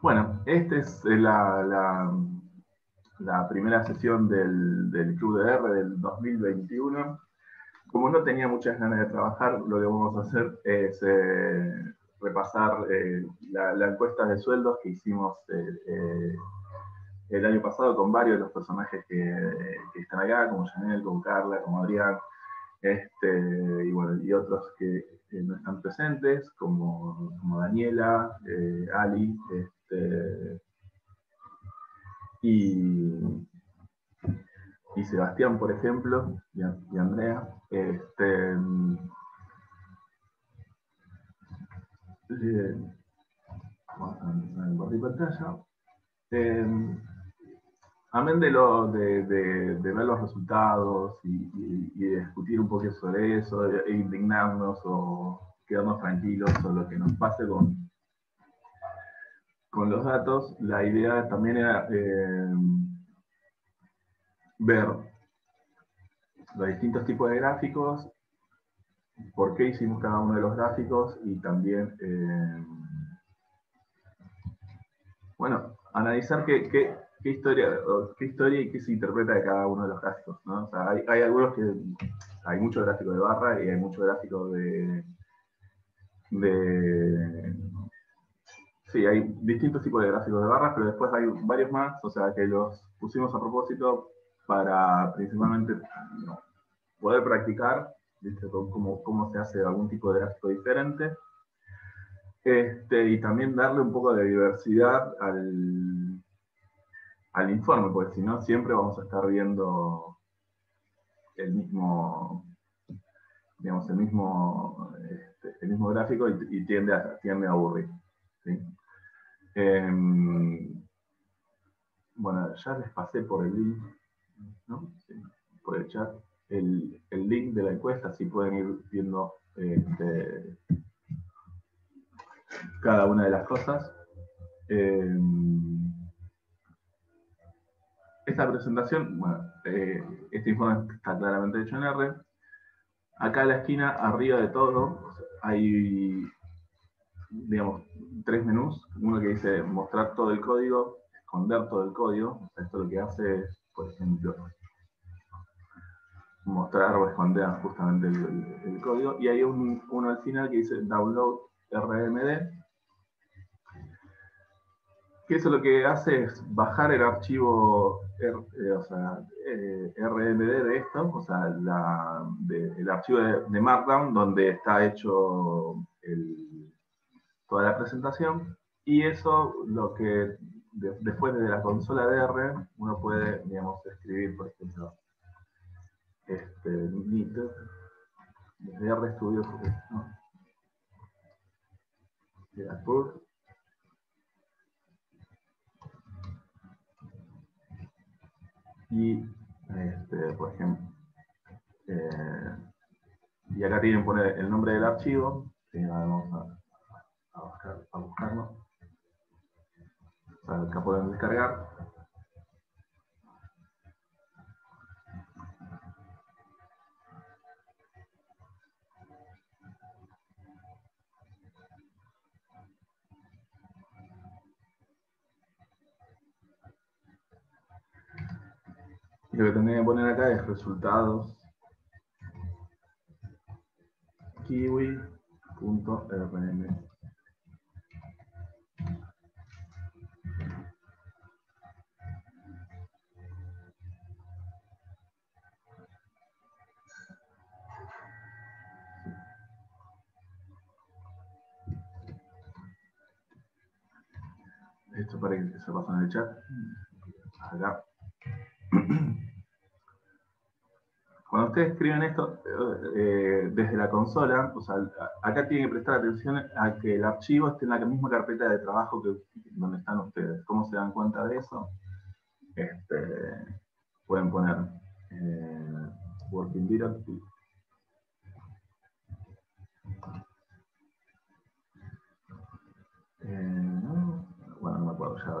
Bueno, esta es la primera sesión del Club de R del 2021. Como no tenía muchas ganas de trabajar, lo que vamos a hacer es repasar la encuesta de sueldos que hicimos el año pasado con varios de los personajes que están acá, como Janel, como Carla, como Adrián, y otros que no están presentes, como Daniela, Ali, y, y Sebastián, por ejemplo, y Andrea. Vamos a empezar en compartir pantalla. Amén de ver los resultados y de discutir un poco sobre eso, e indignarnos o quedarnos tranquilos o lo que nos pase con los datos, la idea también era ver los distintos tipos de gráficos, por qué hicimos cada uno de los gráficos y también, bueno, analizar qué historia y qué se interpreta de cada uno de los gráficos, ¿no? O sea, hay algunos que hay mucho gráfico de barra y hay mucho gráfico de sí, hay distintos tipos de gráficos de barras, pero después hay varios más, o sea que los pusimos a propósito para principalmente poder practicar, ¿viste? Cómo se hace algún tipo de gráfico diferente, y también darle un poco de diversidad al informe, porque si no siempre vamos a estar viendo el mismo, digamos, el mismo gráfico y tiende a aburrir. ¿Sí? Bueno, ya les pasé por el link, ¿no? Sí, por el chat, el link de la encuesta, así pueden ir viendo cada una de las cosas. Esta presentación, bueno, este informe está claramente hecho en R. Acá en la esquina, arriba de todo, hay, digamos, tres menús. Uno que dice mostrar todo el código, esconder todo el código. Esto lo que hace es, por ejemplo, mostrar o esconder justamente el código. Y hay uno al final que dice download RMD, que eso lo que hace es bajar el archivo RMD de esto, o sea, el archivo de Markdown donde está hecho toda la presentación, y eso lo que después de la consola de R uno puede, digamos, escribir, por ejemplo, desde RStudio, ¿no? Y, por ejemplo, y acá tienen que poner el nombre del archivo, vamos a buscarlo. O sea, acá pueden descargar. Y lo que tendría que poner acá es resultados kiwi.rm. Esto para que se pase en el chat. Acá. Cuando ustedes escriben esto desde la consola, o sea, acá tienen que prestar atención a que el archivo esté en la misma carpeta de trabajo que donde están ustedes. ¿Cómo se dan cuenta de eso? Pueden poner Working Directory. Bueno, no me acuerdo ya.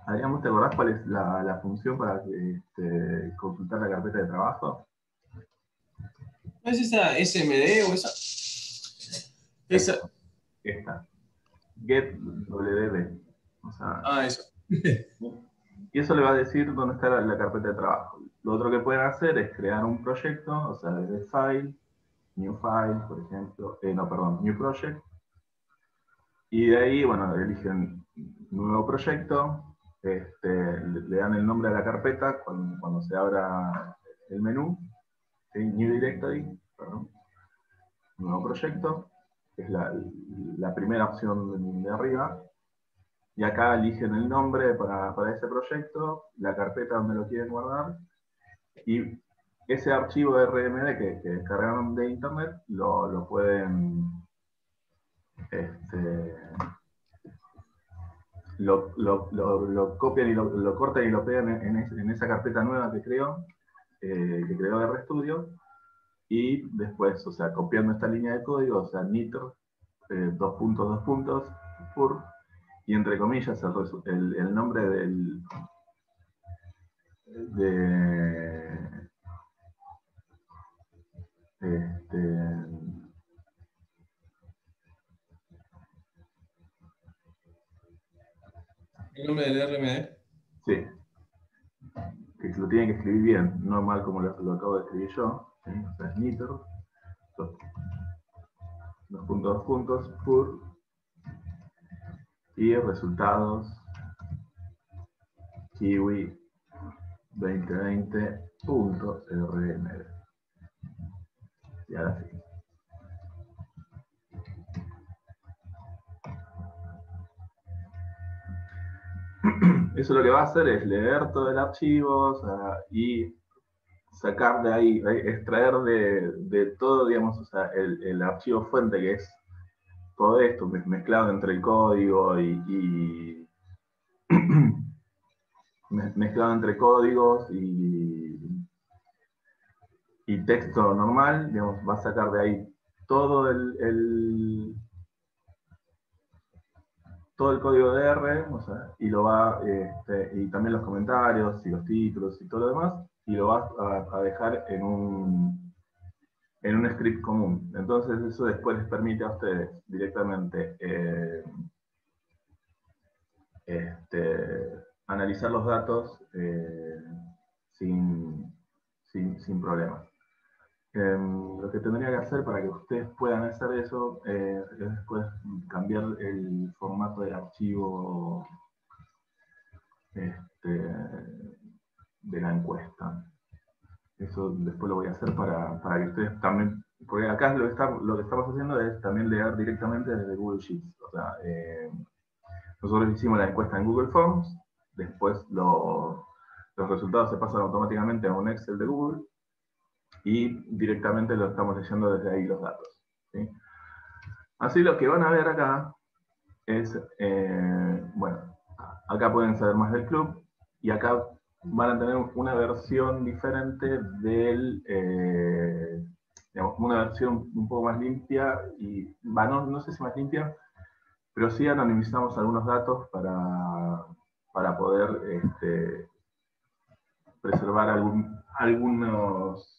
Adrián, ¿te acordás cuál es la función para consultar la carpeta de trabajo? ¿No es esa SMD o esa? Esta. get wd. O sea, Eso. y eso le va a decir dónde está la carpeta de trabajo. Lo otro que pueden hacer es crear un proyecto, o sea, desde File, New File, por ejemplo, no, perdón, New Project, y de ahí, bueno, eligen nuevo proyecto, le dan el nombre a la carpeta cuando se abra el menú, ¿sí? New Directory, perdón, nuevo proyecto, que es la primera opción de arriba, y acá eligen el nombre para ese proyecto, la carpeta donde lo quieren guardar, y ese archivo de RMD que descargaron de internet lo pueden este, lo copian y lo cortan y lo pegan en esa carpeta nueva que creó de RStudio, y después, o sea, copiando esta línea de código, o sea, nitr, dos puntos, pur, y entre comillas el nombre de este, El nombre del RMD. sí, que lo tienen que escribir bien, no mal como lo acabo de escribir yo, ¿sí? O sea, es nitr, dos puntos, pur, y resultados kiwi 2020.rmd. Y ahora sí. Eso lo que va a hacer es leer todo el archivo, o sea, y sacar de ahí, extraer de todo, digamos, o sea, el archivo fuente, que es todo esto mezclado entre el código mezclado entre códigos y texto normal, digamos, va a sacar de ahí todo todo el código de R, o sea, y lo va, y también los comentarios y los títulos y todo lo demás, y lo va a dejar en un script común. Entonces eso después les permite a ustedes directamente analizar los datos sin, sin problemas. Lo que tendría que hacer para que ustedes puedan hacer eso es después cambiar el formato del archivo de la encuesta. Eso después lo voy a hacer para que ustedes también, porque acá lo que estamos haciendo es también leer directamente desde Google Sheets. O sea, nosotros hicimos la encuesta en Google Forms, después los resultados se pasan automáticamente a un Excel de Google, y directamente lo estamos leyendo desde ahí los datos, ¿sí? Así lo que van a ver acá es, bueno, acá pueden saber más del club, y acá van a tener una versión diferente digamos, una versión un poco más limpia, y no sé si más limpia, pero sí anonimizamos algunos datos para poder preservar algunos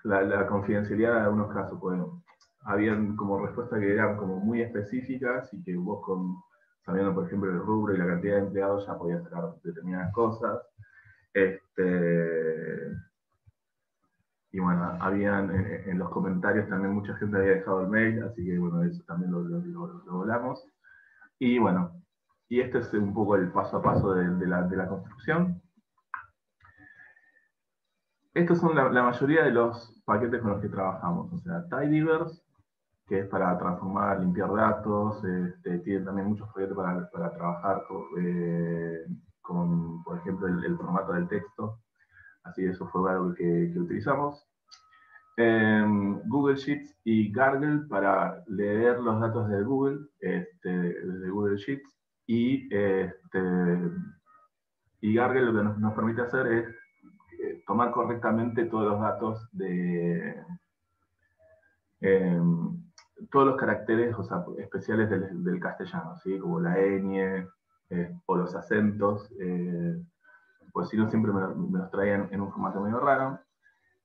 la confidencialidad de algunos casos. Bueno, habían como respuestas que eran como muy específicas, y que vos sabiendo por ejemplo el rubro y la cantidad de empleados ya podías sacar determinadas cosas. Y bueno, habían en los comentarios también mucha gente había dejado el mail, así que bueno, eso también lo hablamos. Y bueno, y este es un poco el paso a paso de la construcción. Estos son la mayoría de los paquetes con los que trabajamos. O sea, Tidyverse, que es para transformar, limpiar datos. Tiene también muchos paquetes para trabajar con, por ejemplo, el formato del texto. Así que eso fue algo que utilizamos. Google Sheets y Gargle para leer los datos de Google, de Google Sheets. Y Gargle lo que nos permite hacer es tomar correctamente todos los datos todos los caracteres, o sea, especiales del castellano, ¿sí? Como la ñ o los acentos, pues si no siempre me los traían en un formato medio raro.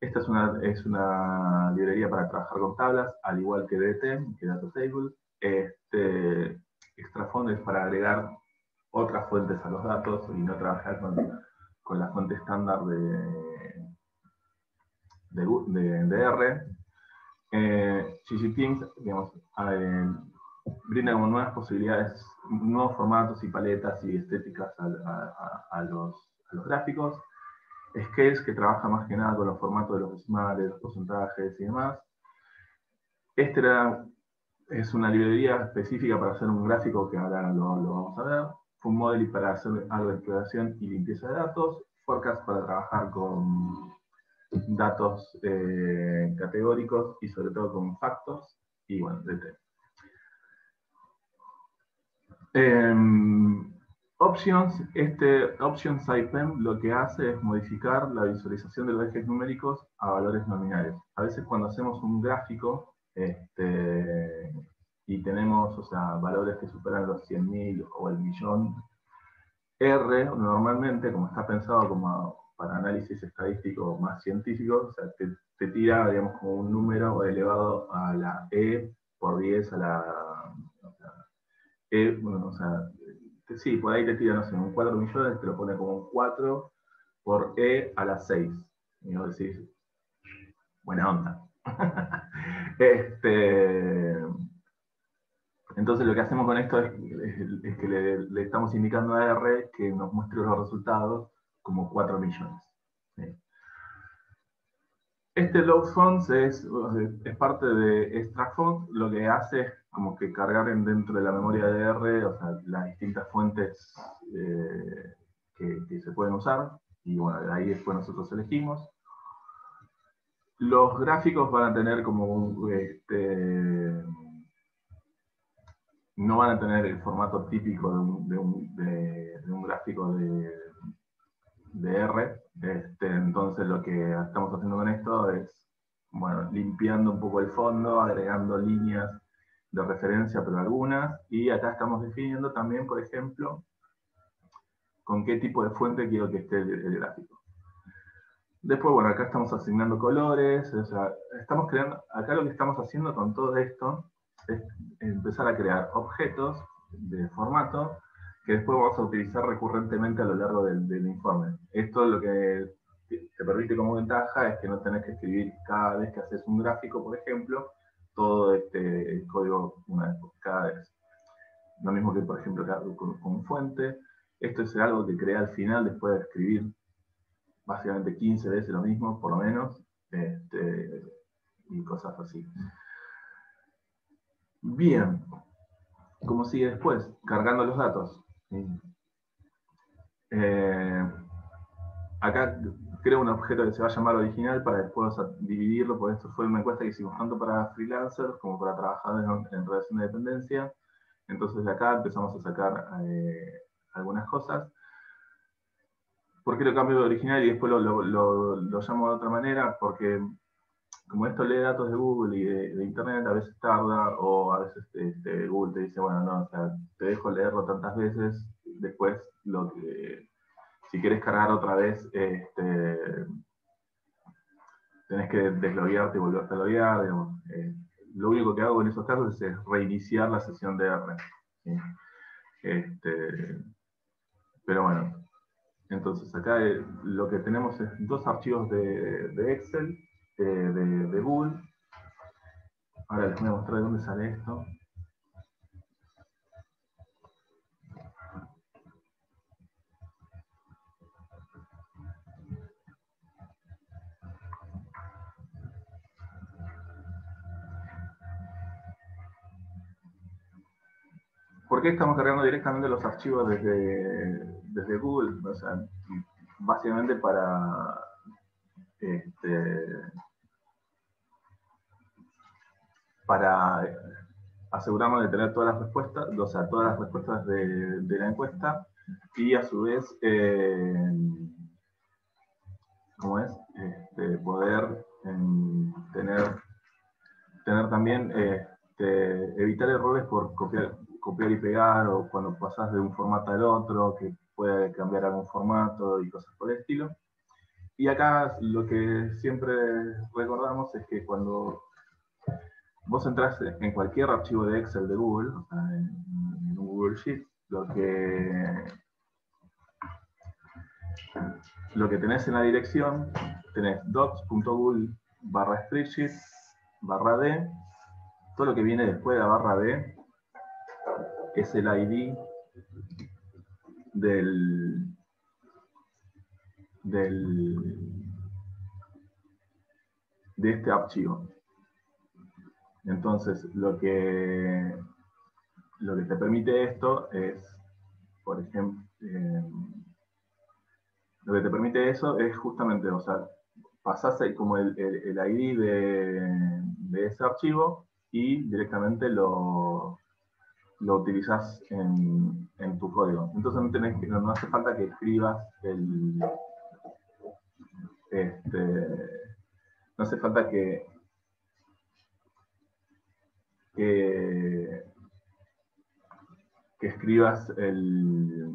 Esta es una librería para trabajar con tablas, al igual que DT, que Data Table. Extrafont es para agregar otras fuentes a los datos y no trabajar con la fuente estándar de R. ggTeams, digamos, brinda como nuevas posibilidades, nuevos formatos y paletas y estéticas a los gráficos. Scales, que trabaja más que nada con los formatos de los decimales, los porcentajes y demás. Es una librería específica para hacer un gráfico que ahora lo vamos a ver. FunModel para hacer algo de exploración y limpieza de datos. Forecast para trabajar con datos categóricos y sobre todo con factors. Y bueno, DT. Options, Options IPEM lo que hace es modificar la visualización de los ejes numéricos a valores nominales. A veces cuando hacemos un gráfico y tenemos, o sea, valores que superan los 100.000 o el millón, R normalmente, como está pensado como para análisis estadístico más científico, o sea, te tira, digamos, como un número elevado a la E por 10 a la... bueno, o sea, sí, por ahí te tira, no sé, un 4 millones, te lo pone como un 4 por E a la 6. Y vos decís, buena onda. Entonces lo que hacemos con esto es que le estamos indicando a R que nos muestre los resultados como 4 millones. ¿Sí? Load Fonts es parte de Extrafont. Lo que hace es como que cargar dentro de la memoria de R, o sea, las distintas fuentes que se pueden usar. Y bueno, de ahí después nosotros elegimos. Los gráficos van a tener como no van a tener el formato típico de un gráfico de R. Entonces lo que estamos haciendo con esto es, bueno, limpiando un poco el fondo, agregando líneas de referencia, pero algunas, y acá estamos definiendo también, por ejemplo, con qué tipo de fuente quiero que esté el gráfico. Después, bueno, acá estamos asignando colores, o sea, estamos creando, acá lo que estamos haciendo con todo esto es empezar a crear objetos de formato que después vamos a utilizar recurrentemente a lo largo del informe. Esto lo que te permite como ventaja es que no tenés que escribir cada vez que haces un gráfico, por ejemplo, todo el código una vez cada vez. Lo mismo que, por ejemplo, con fuente. Esto es algo que crea al final después de escribir básicamente 15 veces lo mismo, por lo menos, y cosas así. Bien, ¿cómo sigue después? Cargando los datos. Acá creo un objeto que se va a llamar original para después dividirlo, porque esto fue una encuesta que hicimos tanto para freelancers como para trabajadores en relación de dependencia. Entonces de acá empezamos a sacar algunas cosas. ¿Por qué lo cambio de original y después lo llamo de otra manera? Porque como esto lee datos de Google y de Internet, a veces tarda, o a veces Google te dice, bueno, no, o sea, te dejo leerlo tantas veces, después si quieres cargar otra vez, tenés que desloguearte y volverte a loguear, digamos. Lo único que hago en esos casos es reiniciar la sesión de R. ¿Sí? Pero bueno, entonces acá lo que tenemos es dos archivos de Excel, de Google. Ahora les voy a mostrar de dónde sale esto. ¿Por qué estamos cargando directamente los archivos desde Google? O sea, básicamente para asegurarnos de tener todas las respuestas, o sea, todas las respuestas de la encuesta, y a su vez, ¿cómo es? Poder tener también, evitar errores por copiar y pegar, o cuando pasas de un formato al otro, que puede cambiar algún formato y cosas por el estilo. Y acá lo que siempre recordamos es que cuando vos entras en cualquier archivo de Excel de Google, o sea, en un Google Sheet, lo que tenés en la dirección, tenés docs.google/spreadsheet/d. Todo lo que viene después de la barra D es el ID de este archivo. Entonces, lo que te permite esto es, por ejemplo, lo que te permite eso es justamente, o sea, pasás como el ID de ese archivo y directamente lo utilizás en tu código. Entonces no hace falta que escribas no hace falta que escribas el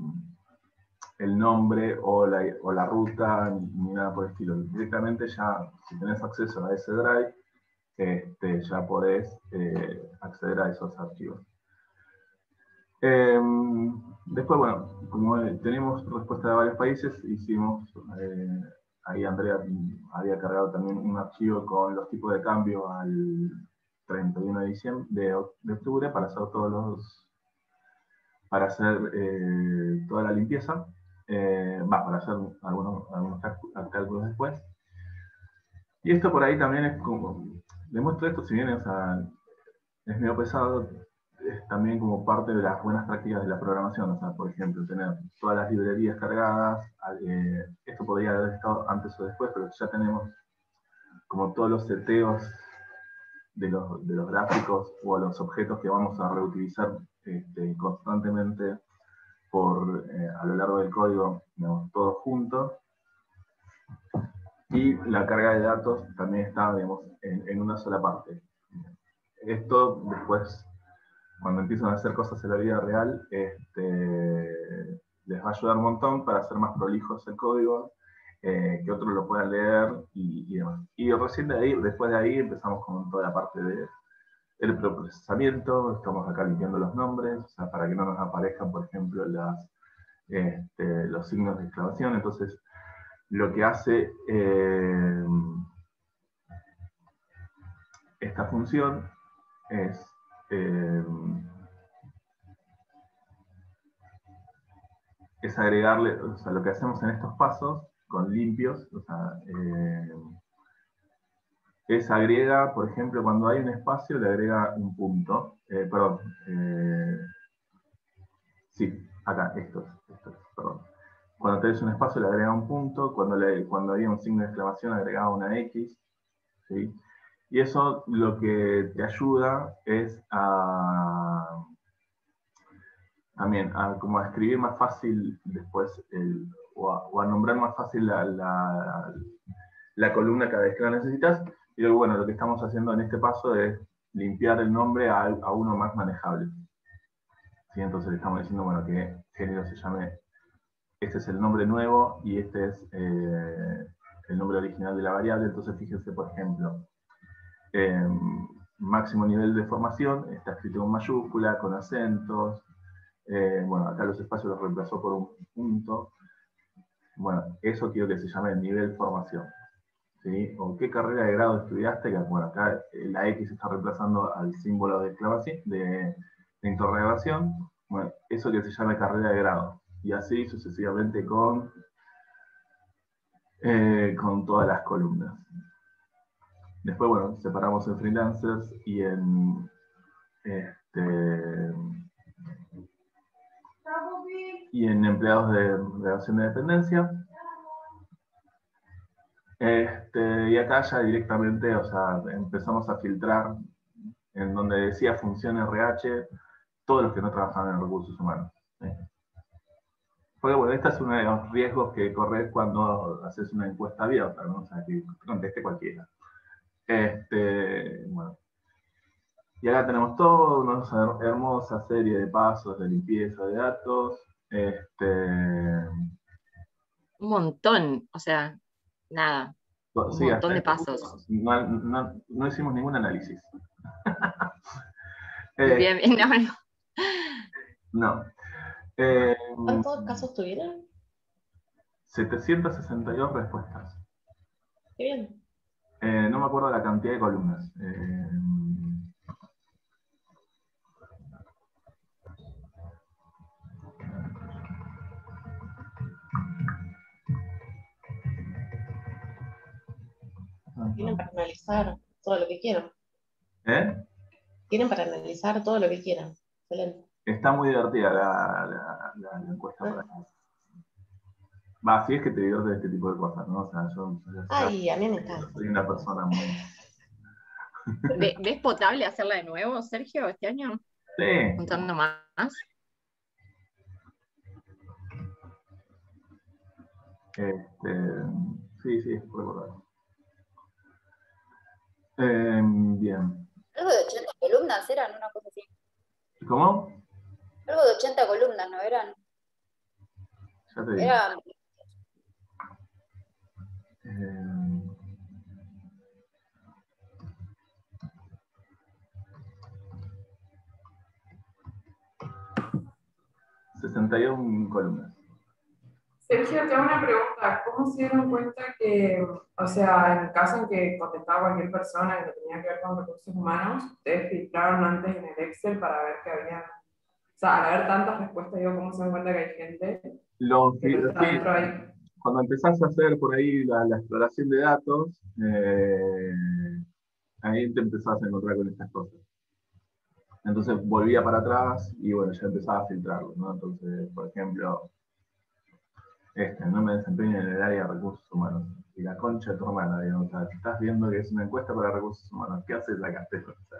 nombre o la ruta ni nada por el estilo. Directamente ya, si tenés acceso a ese drive, ya podés acceder a esos archivos. Después, bueno, como tenemos respuesta de varios países, hicimos, ahí Andrea había cargado también un archivo con los tipos de cambio al 31 de octubre para hacer toda la limpieza, para hacer algunos cálculos después. Y esto por ahí también es como, demuestro esto, si bien es medio pesado, es también como parte de las buenas prácticas de la programación. O sea, por ejemplo, tener todas las librerías cargadas, esto podría haber estado antes o después, pero ya tenemos como todos los seteos de los gráficos o los objetos que vamos a reutilizar constantemente a lo largo del código, digamos, todos juntos. Y la carga de datos también está, digamos, en una sola parte. Esto después, cuando empiezan a hacer cosas en la vida real, les va a ayudar un montón para hacer más prolijos el código, que otros lo puedan leer y demás. Y recién después de ahí, empezamos con toda la parte del preprocesamiento. Estamos acá limpiando los nombres, o sea, para que no nos aparezcan, por ejemplo, los signos de exclamación. Entonces, lo que hace esta función es agregarle, o sea, lo que hacemos en estos pasos con limpios, o sea, es agrega, por ejemplo, cuando hay un espacio le agrega un punto, sí, acá, estos, perdón. Cuando tenés un espacio le agrega un punto, cuando había un signo de exclamación agregaba una X, ¿sí? Y eso lo que te ayuda es también como a escribir más fácil después, o a nombrar más fácil la columna cada vez que la necesitas. Y luego, bueno, lo que estamos haciendo en este paso es limpiar el nombre a uno más manejable. ¿Sí? Entonces le estamos diciendo, bueno, que género se llame, este es el nombre nuevo y este es el nombre original de la variable. Entonces fíjense, por ejemplo, máximo nivel de formación, está escrito en mayúscula, con acentos. Bueno, acá los espacios los reemplazó por un punto. Bueno, eso quiero que se llame nivel formación. ¿Sí? O qué carrera de grado estudiaste, que bueno, acá la X está reemplazando al símbolo de exclamación, de interrogación. Bueno, eso que se llame carrera de grado. Y así sucesivamente con todas las columnas. Después, bueno, separamos en freelancers y en empleados de relación de dependencia. Y acá ya directamente, o sea, empezamos a filtrar en donde decía función RH, todos los que no trabajaban en recursos humanos. Porque bueno, este es uno de los riesgos que corres cuando haces una encuesta abierta, ¿no? O sea, que conteste cualquiera. Bueno. Y acá tenemos toda una hermosa serie de pasos de limpieza de datos. Un montón, o sea, Nada, un Sí, montón hasta de este pasos. punto no hicimos ningún análisis. Bien, bien, no, no. No. Eh, ¿Cuántos casos tuvieron? 762 respuestas. Qué bien. No me acuerdo la cantidad de columnas. Tienen para analizar todo lo que quieran. ¿Eh? Tienen para analizar todo lo que quieran. Excelente. Está muy divertida la encuesta para acá. Va, si es que te divierte de este tipo de cosas, ¿no? O sea, yo Ay, a mí me encanta. soy una persona muy... ¿Ves potable hacerla de nuevo, Sergio, este año? Sí, Juntando más. sí, es recordar. Bien. Algo de 80 columnas eran, una cosa así. ¿Cómo? Algo de 80 columnas, ¿no eran? Ya te digo. Era, Eh, 61 columnas. Sergio, te hago una pregunta. ¿Cómo se dieron cuenta que, o sea, en el caso en que contestaba cualquier persona que tenía que ver con recursos humanos, ustedes filtraron antes en el Excel para ver que había, o sea, al haber tantas respuestas, digo, ¿cómo se dan cuenta que hay gente que no está Sí, dentro ahí? cuando empezás a hacer por ahí la exploración de datos, ahí te empezás a encontrar con estas cosas. Entonces volvía para atrás y bueno, ya empezaba a filtrarlo, ¿no? Entonces, por ejemplo, no me desempeño en el área de recursos humanos. Y la concha de tu hermana, digamos, o sea, si estás viendo que es una encuesta para recursos humanos, ¿qué haces acá? O sea,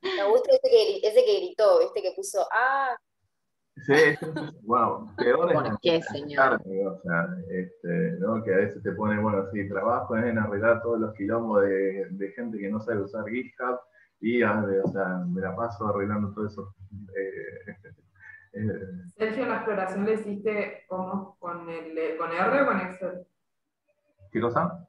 me gusta ese que gritó, ¿viste? Que puso, sí, wow, peor es ¿Por qué, señor? o sea, ¿no? Que a veces te pone, bueno, sí, trabajo en arreglar todos los quilombos de gente que no sabe usar GitHub y, o sea, me la paso arreglando todo eso. Sergio, ¿la exploración la hiciste cómo? ¿Con R o con Excel? ¿Qué cosa?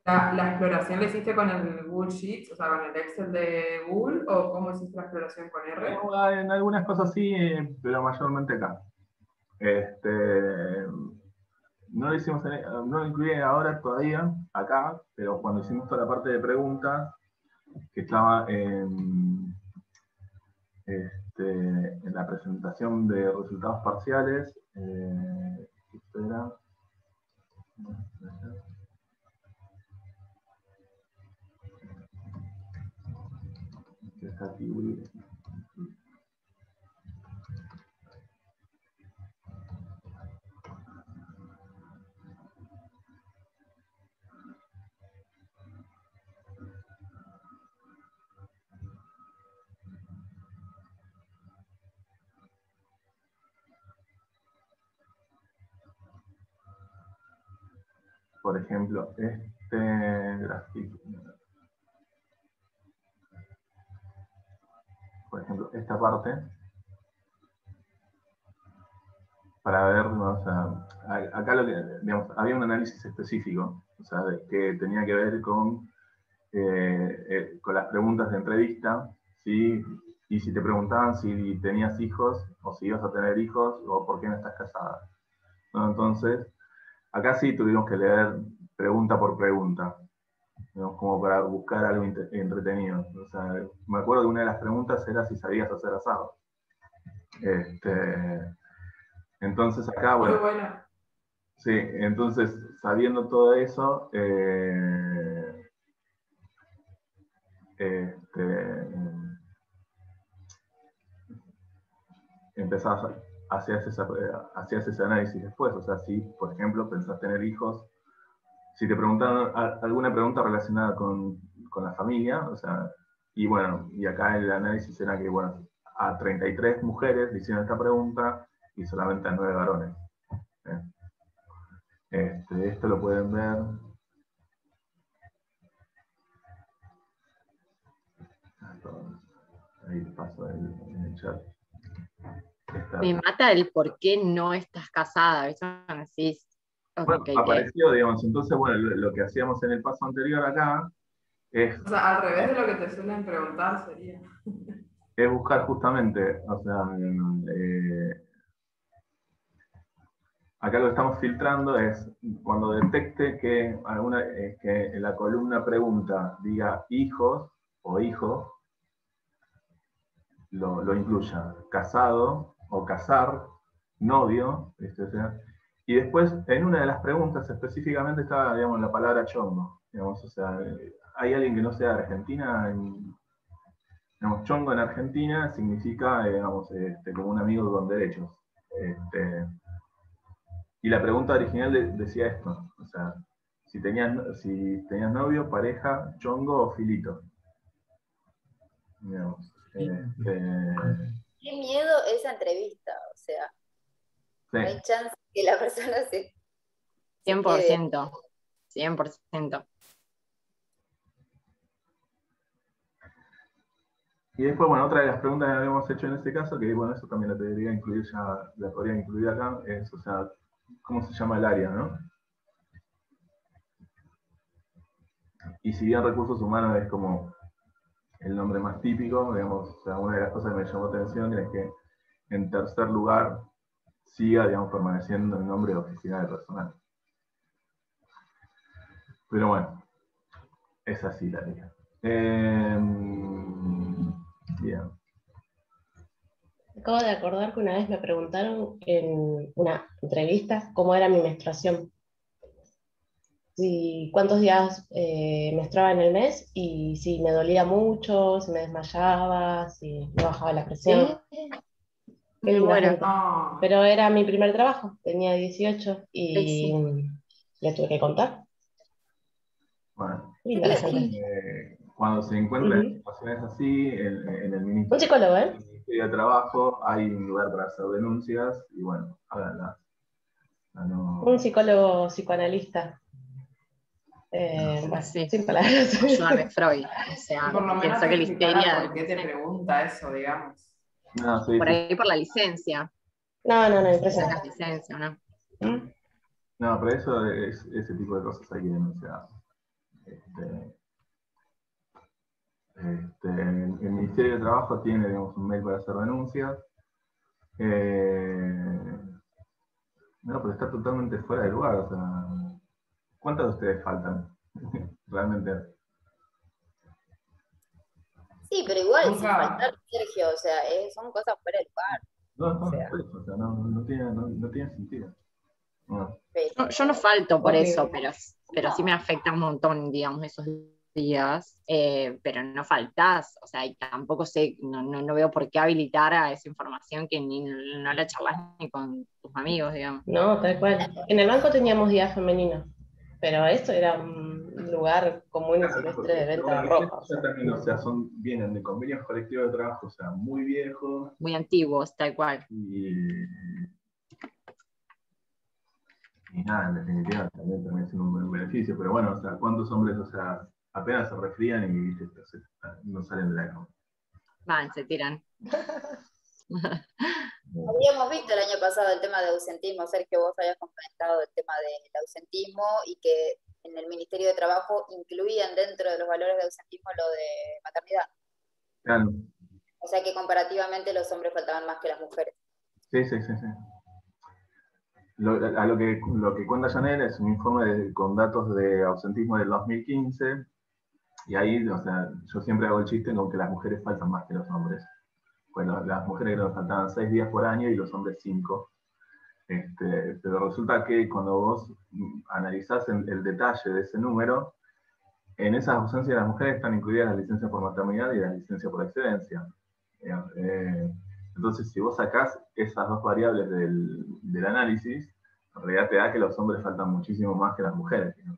¿La exploración la hiciste con el Google Sheets, o sea, con el Excel de Google, o cómo hiciste la exploración con R? En algunas cosas sí, pero mayormente acá. No lo hicimos, no lo incluí ahora todavía acá, pero cuando hicimos toda la parte de preguntas, que estaba en la presentación de resultados parciales, esto era, que está aquí, por ejemplo, gráfico, por ejemplo, esta parte, para ver, ¿no? O sea, acá lo que, digamos, había un análisis específico, o sea, que tenía que ver con las preguntas de entrevista, ¿sí? Y si te preguntaban si tenías hijos, o si ibas a tener hijos, o por qué no estás casada, ¿no? Entonces, acá sí tuvimos que leer pregunta por pregunta, digamos, como para buscar algo entretenido. O sea, me acuerdo que una de las preguntas era si sabías hacer asado. Entonces acá, Muy bueno, bueno. sí, entonces sabiendo todo eso, empezás, hacías ese análisis después. O sea, si, por ejemplo, pensás tener hijos, si te preguntan alguna pregunta relacionada con la familia, o sea, y bueno, y acá el análisis era que, bueno, a 33 mujeres le hicieron esta pregunta y solamente a 9 varones. Esto lo pueden ver. Ahí paso en el chat. Me mata el por qué no estás casada, ¿viste? Decís, Bueno, ok, apareció, digamos, entonces, bueno, lo que hacíamos en el paso anterior acá es, O sea, al revés de lo que te suelen preguntar sería. es buscar justamente, o sea, acá lo que estamos filtrando es cuando detecte que, que en la columna pregunta diga hijos o hijo, lo incluya. Casado o casar, novio, ¿viste? O sea, y después en una de las preguntas específicamente estaba, digamos, la palabra chongo. Digamos, o sea, hay alguien que no sea de Argentina, digamos, chongo en Argentina significa, digamos, como un amigo con derechos. Y la pregunta original decía esto, o sea, si tenías novio, pareja, chongo o filito. Digamos, Qué miedo esa entrevista, o sea, sí. no hay chance que la persona se 100%, 100%. Y después, bueno, otra de las preguntas que habíamos hecho en este caso, que bueno, eso también la podría incluir ya, la podría incluir acá, es, o sea, ¿cómo se llama el área, no? Y si bien recursos humanos es como el nombre más típico, digamos, o sea, una de las cosas que me llamó atención es que en tercer lugar siga, digamos, permaneciendo el nombre de oficina de personal. Pero bueno, es así la liga. Bien. Acabo de acordar que una vez me preguntaron en una entrevista cómo era mi menstruación. Si, cuántos días menstruaba en el mes y si me dolía mucho, si me desmayaba, si me bajaba la presión. Qué Me linda muero. gente. No, Pero era mi primer trabajo, tenía 18 y Sí. le tuve que contar. Bueno, Qué linda la gente. cuando se encuentran en Ujú. situaciones así, en el Un psicólogo, ¿eh? Ministerio de Trabajo hay un lugar para hacer denuncias y bueno, háganlas. Un psicólogo psicoanalista. Bueno, Sí. sin palabras. Ayúdame, Freud. O sea, por lo menos pienso que la explicará histeria, por qué no te sé, pregunta eso, digamos. No, sí, por sí. ahí por la licencia. No, no, no, Sacas impresionante. licencia, ¿no? ¿Mm? No, pero eso ese tipo de cosas hay que denunciar. El Ministerio de Trabajo tiene, digamos, un mail para hacer denuncias. No, pero está totalmente fuera de lugar. O sea, ¿cuántos de ustedes faltan? Realmente. Sí, pero igual, sin Nunca, faltar, Sergio, o sea, son cosas fuera del lugar, No, o no, sea, por eso, o sea, no tiene sentido. No. Yo no pero falto por eso, Horrible. pero sí me afecta un montón, digamos, esos días. Pero no faltás, o sea, y tampoco sé, no veo por qué habilitar a esa información que no la charlas ni con tus amigos, digamos. No, tal cual. En el banco teníamos día femenino, pero esto era un lugar común y Claro, silvestre de porque venta bueno, de los ropa. O jefes ya sea. también, o sea, vienen de convenios colectivos de trabajo, o sea, muy viejos, Muy antiguos, tal cual. y nada, en definitiva también termina siendo un buen beneficio, pero bueno, o sea, ¿cuántos hombres, o sea, apenas se resfrían y ¿viste? No salen de la cama? Van, se tiran. habíamos visto el año pasado el tema de ausentismo, Sergio, vos habías comentado el tema del ausentismo y que en el Ministerio de Trabajo incluían dentro de los valores de ausentismo lo de maternidad. Claro, O sea que comparativamente los hombres faltaban más que las mujeres. sí, sí, sí, sí. Lo que cuenta Janel es un informe con datos de ausentismo del 2015, y ahí, o sea, yo siempre hago el chiste con que las mujeres faltan más que los hombres. Bueno, las mujeres creo que faltaban 6 días por año y los hombres 5. Pero resulta que cuando vos analizás el detalle de ese número, en esas ausencias de las mujeres están incluidas las licencias por maternidad y las licencias por excedencia. Entonces, si vos sacás esas dos variables del análisis, en realidad te da que los hombres faltan muchísimo más que las mujeres, ¿no?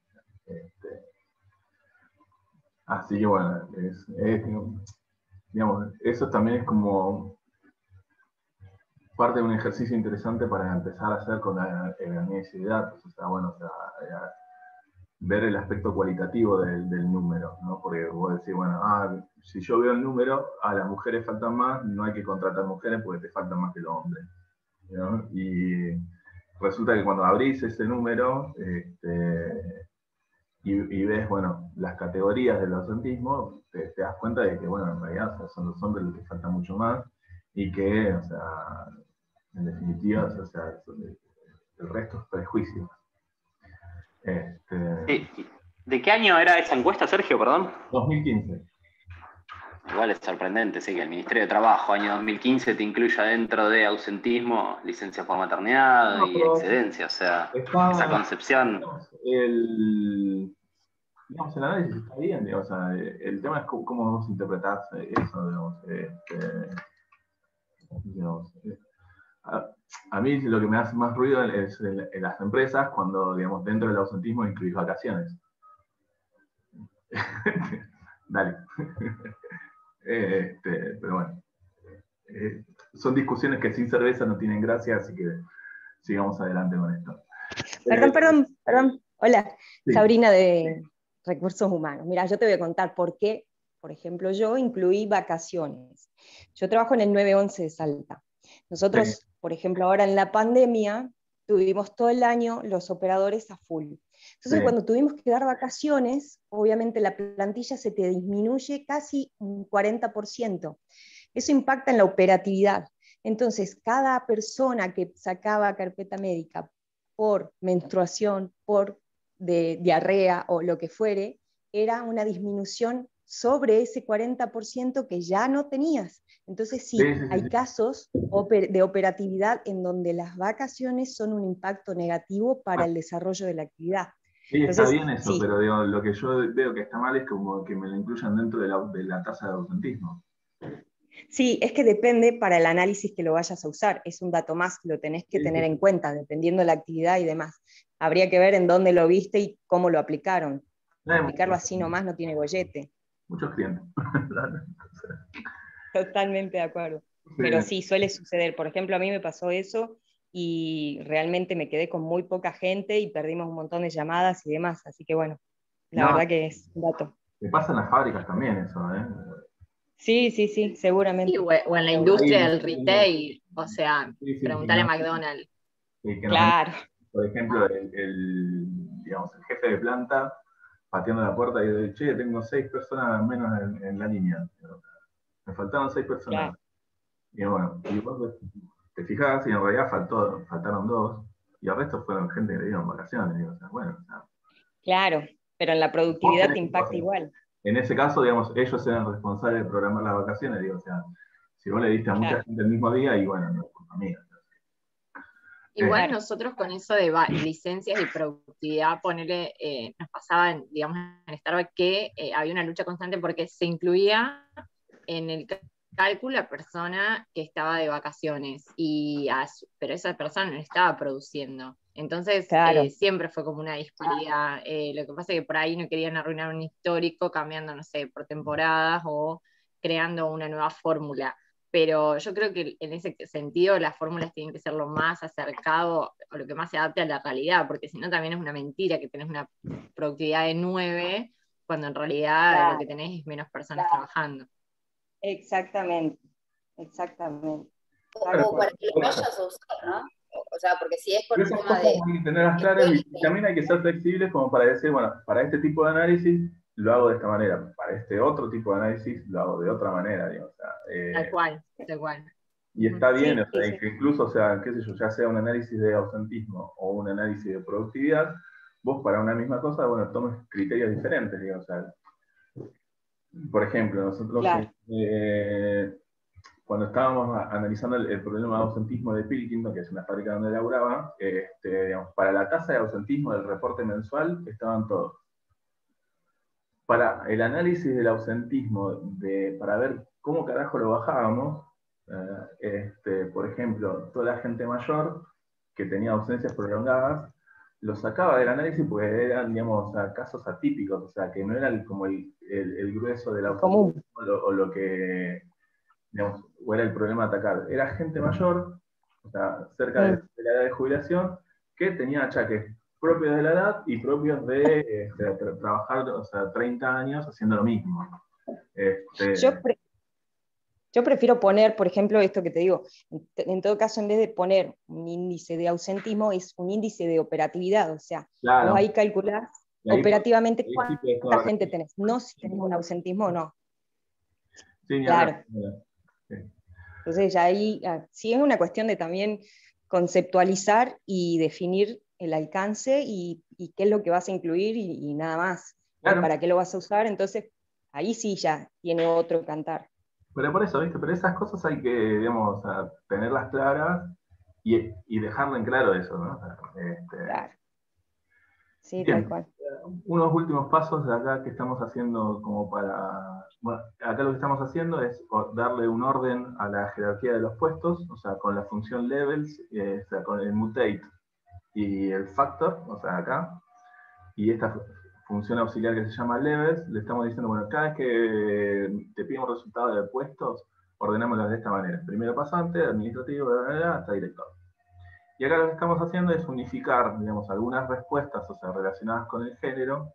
Así que bueno, digamos, eso también es como parte de un ejercicio interesante para empezar a hacer con el análisis de datos. O sea, bueno, o sea, ver el aspecto cualitativo del número, ¿no? Porque vos decís, bueno, si yo veo el número, a las mujeres faltan más, no hay que contratar mujeres porque te faltan más que los hombres. ¿no? Y resulta que cuando abrís ese número y ves, bueno, las categorías del ausentismo, te das cuenta de que, bueno, en realidad, o sea, son los hombres los que faltan mucho más y que, o sea, en definitiva, o sea, el resto es prejuicio. ¿De qué año era esa encuesta, Sergio, perdón? 2015. Igual es sorprendente, sí, que el Ministerio de Trabajo, año 2015, te incluya dentro de ausentismo, licencia por maternidad y excedencia. O sea, esa concepción. Digamos, el análisis está bien, digamos, o sea, el tema es cómo vos interpretás eso, digamos. A mí lo que me hace más ruido es en las empresas cuando, digamos, dentro del ausentismo incluís vacaciones. Dale. Pero bueno, son discusiones que sin cerveza no tienen gracia, así que sigamos adelante con esto. Perdón. Hola, Sí. Sabrina de Recursos Humanos. Mira, yo te voy a contar por qué, por ejemplo, yo incluí vacaciones. Yo trabajo en el 911 de Salta. Nosotros, por ejemplo, ahora en la pandemia, tuvimos todo el año los operadores a full. Entonces, cuando tuvimos que dar vacaciones, obviamente la plantilla se te disminuye casi un 40%. Eso impacta en la operatividad. Entonces, cada persona que sacaba carpeta médica por menstruación, por diarrea o lo que fuere, era una disminución sobre ese 40% que ya no tenías. Entonces sí, hay casos de operatividad en donde las vacaciones son un impacto negativo para el desarrollo de la actividad. Sí, está Entonces, bien eso, sí. pero digo, lo que yo veo que está mal es como que me lo incluyan dentro de la tasa de ausentismo. Sí, es que depende para el análisis que lo vayas a usar. Es un dato más que lo tenés que tener en cuenta, dependiendo de la actividad y demás. Habría que ver en dónde lo viste y cómo lo aplicaron. Aplicarlo así nomás no tiene gollete. Muchos clientes. Totalmente de acuerdo. Sí. Pero sí, suele suceder. Por ejemplo, a mí me pasó eso y realmente me quedé con muy poca gente y perdimos un montón de llamadas y demás. Así que bueno, la verdad que es un dato. Me pasa en las fábricas también eso, ¿eh? Sí, seguramente. Sí, o en la industria del retail, o sea, preguntale a McDonald's. Claro. Por ejemplo, digamos, el jefe de planta pateando la puerta y dice, che, tengo 6 personas menos en la línea. Me faltaron 6 personas. Claro. Y bueno, y vos te fijás y en realidad faltaron 2, y el resto fueron gente que le dieron vacaciones. Digo, o sea, bueno, o sea, claro, pero en la productividad te impacta igual. En ese caso, digamos, ellos eran responsables de programar las vacaciones. Digo, o sea, si vos le diste a mucha gente el mismo día, y bueno, no es culpa mía. Igual nosotros con eso de licencias y productividad, nos pasaba, digamos, en Starbucks que había una lucha constante porque se incluía en el cálculo la persona que estaba de vacaciones, pero esa persona no estaba produciendo. Entonces siempre fue como una disparidad. Lo que pasa es que por ahí no querían arruinar un histórico cambiando, no sé, por temporadas o creando una nueva fórmula. Pero yo creo que en ese sentido las fórmulas tienen que ser lo más acercado o lo que más se adapte a la realidad, porque si no también es una mentira que tenés una productividad de 9 cuando en realidad lo que tenés es menos personas trabajando. Exactamente. O para que lo vayas a usar, ¿no? O sea, porque si es por un tema de... Hay que tenerlas claras y también hay que ser flexibles como para decir, bueno, para este tipo de análisis lo hago de esta manera, para este otro tipo de análisis lo hago de otra manera, digamos. O sea, tal cual. Y está bien, o sea, que incluso, o sea, qué sé yo, ya sea un análisis de ausentismo o un análisis de productividad, vos para una misma cosa, bueno, tomes criterios diferentes, digamos. O sea, por ejemplo, nosotros cuando estábamos analizando el problema de ausentismo de Pilkington, que es una fábrica donde laburaba, digamos, para la tasa de ausentismo del reporte mensual estaban todos. Para el análisis del ausentismo, para ver cómo carajo lo bajábamos, por ejemplo, toda la gente mayor que tenía ausencias prolongadas, lo sacaba del análisis porque eran, digamos, casos atípicos, o sea, que no era como el grueso del ausentismo o lo que, digamos, o era el problema a atacar. Era gente mayor, o sea, cerca de la edad de jubilación, que tenía achaques propios de la edad y propios de trabajar, o sea, 30 años haciendo lo mismo. Yo prefiero poner, por ejemplo, esto que te digo, en todo caso, en vez de poner un índice de ausentismo, es un índice de operatividad, o sea, Claro. vos ahí calculás Y ahí, operativamente ahí sí cuánta puedes tomar- gente tenés, no si tenés un ausentismo o no. Sí, ni Claro. hablar. Sí. Entonces ya ahí sí es una cuestión de también conceptualizar y definir el alcance y qué es lo que vas a incluir y nada más, Claro. para qué lo vas a usar, entonces ahí sí ya tiene otro cantar. Pero por eso, ¿viste? Pero esas cosas hay que, digamos, tenerlas claras y dejarlo en claro eso, ¿no? O sea, Claro. Sí, bien. tal cual. Unos últimos pasos de acá que estamos haciendo como para... Bueno, acá lo que estamos haciendo es darle un orden a la jerarquía de los puestos, o sea, con la función levels, o sea, con el mutate y el factor, o sea, acá, y esta función auxiliar que se llama levels, le estamos diciendo, bueno, cada vez que te pidamos resultados de puestos, ordenámoslos de esta manera. Primero pasante, administrativo, hasta director. Y acá lo que estamos haciendo es unificar, digamos, algunas respuestas, o sea, relacionadas con el género,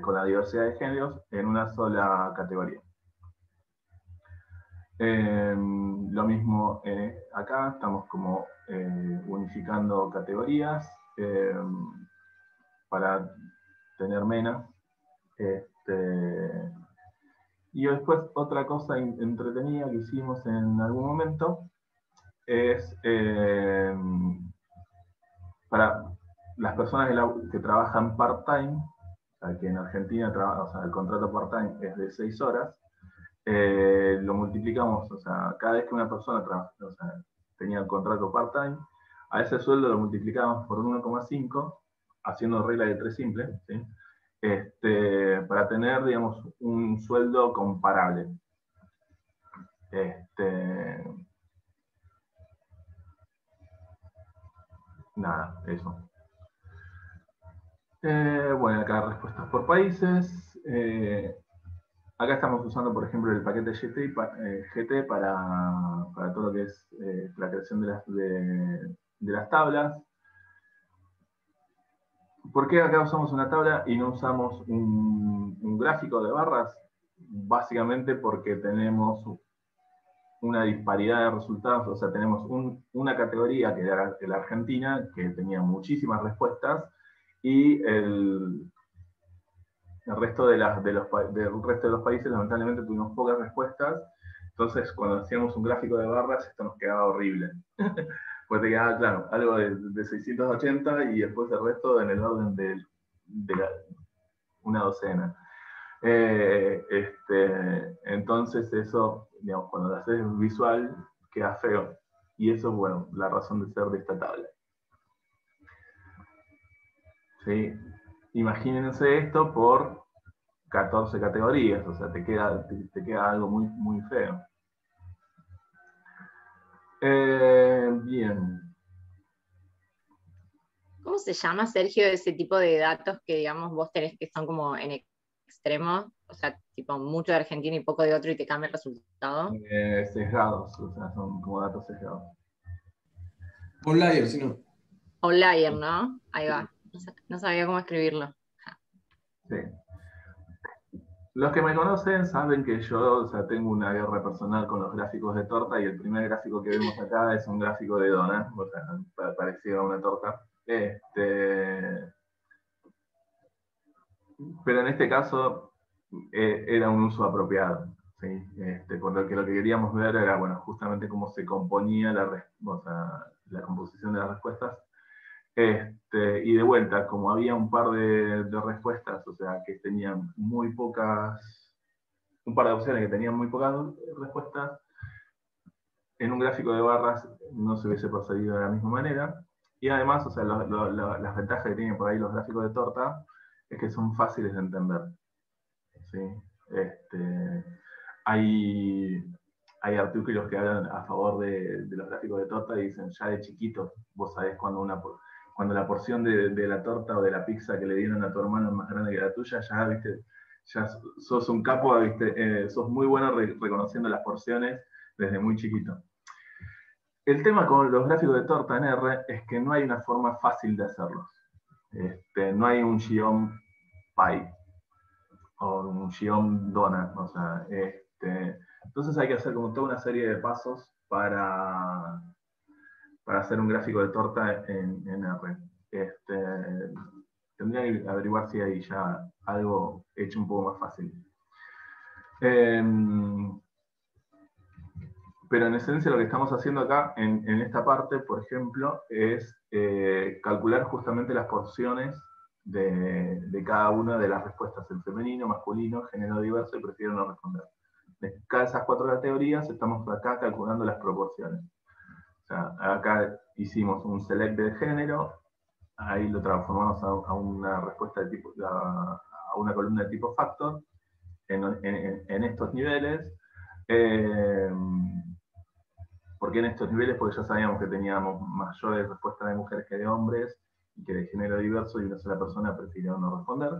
con la diversidad de géneros, en una sola categoría. Lo mismo acá, estamos como unificando categorías para tener menos. Y después otra cosa entretenida que hicimos en algún momento es para las personas que trabajan part-time, o sea, que en Argentina o sea, el contrato part-time es de 6 horas, lo multiplicamos, o sea, cada vez que una persona o sea, tenía el contrato part-time, a ese sueldo lo multiplicamos por 1,5, haciendo regla de 3 simple, ¿sí? Para tener, digamos, un sueldo comparable. Nada, eso. Bueno, acá respuestas por países. Acá estamos usando, por ejemplo, el paquete GT para todo lo que es la creación de las tablas. ¿Por qué acá usamos una tabla y no usamos un gráfico de barras? Básicamente porque tenemos una disparidad de resultados, o sea, tenemos una categoría que era la Argentina, que tenía muchísimas respuestas, y el resto del resto de los países lamentablemente tuvimos pocas respuestas, entonces cuando hacíamos un gráfico de barras esto nos quedaba horrible. Pues te quedaba, claro, algo de 680 y después el resto en el orden de una docena. Entonces eso, digamos, cuando lo haces visual, queda feo. Y eso es, bueno, la razón de ser de esta tabla. ¿Sí? Imagínense esto por 14 categorías, o sea, te queda algo muy, muy feo. Bien. ¿Cómo se llama, Sergio, ese tipo de datos que, digamos, vos tenés que son como en extremo? O sea, tipo mucho de Argentina y poco de otro y te cambia el resultado. Sesgados, o sea, son como datos sesgados. Outlier, si no. Outlier, ¿no? Ahí va. No sabía cómo escribirlo. Sí. Los que me conocen saben que yo, o sea, tengo una guerra personal con los gráficos de torta y el primer gráfico que vemos acá es un gráfico de dona, o sea, parecido a una torta. Pero en este caso era un uso apropiado. ¿Sí? Por lo que queríamos ver era, bueno, justamente cómo se componía la composición de las respuestas. Y de vuelta, como había un par de respuestas, o sea, que tenían muy pocas, un par de opciones que tenían muy pocas respuestas, en un gráfico de barras no se hubiese procedido de la misma manera. Y además, o sea, las ventajas que tienen por ahí los gráficos de torta es que son fáciles de entender. ¿Sí? Hay artículos que hablan a favor de los gráficos de torta y dicen, ya de chiquito, vos sabés cuando la porción de la torta o de la pizza que le dieron a tu hermano es más grande que la tuya, ya, ¿viste? Ya sos un capo, ¿viste? Sos muy bueno reconociendo las porciones desde muy chiquito. El tema con los gráficos de torta en R es que no hay una forma fácil de hacerlos. No hay un guión pi. o un Gion Donut, o sea, entonces hay que hacer como toda una serie de pasos para hacer un gráfico de torta en R. Tendría que averiguar si hay ya algo hecho un poco más fácil. Pero en esencia lo que estamos haciendo acá, en esta parte, por ejemplo, es calcular justamente las porciones de cada una de las respuestas, en femenino, masculino, género diverso y prefiero no responder. De cada esas 4 categorías estamos acá calculando las proporciones. O sea, acá hicimos un select de género, ahí lo transformamos a una respuesta de tipo, a una columna de tipo factor, en estos niveles. ¿Por qué en estos niveles? Porque ya sabíamos que teníamos mayores respuestas de mujeres que de hombres, y que de género diverso y una sola persona prefirió no responder.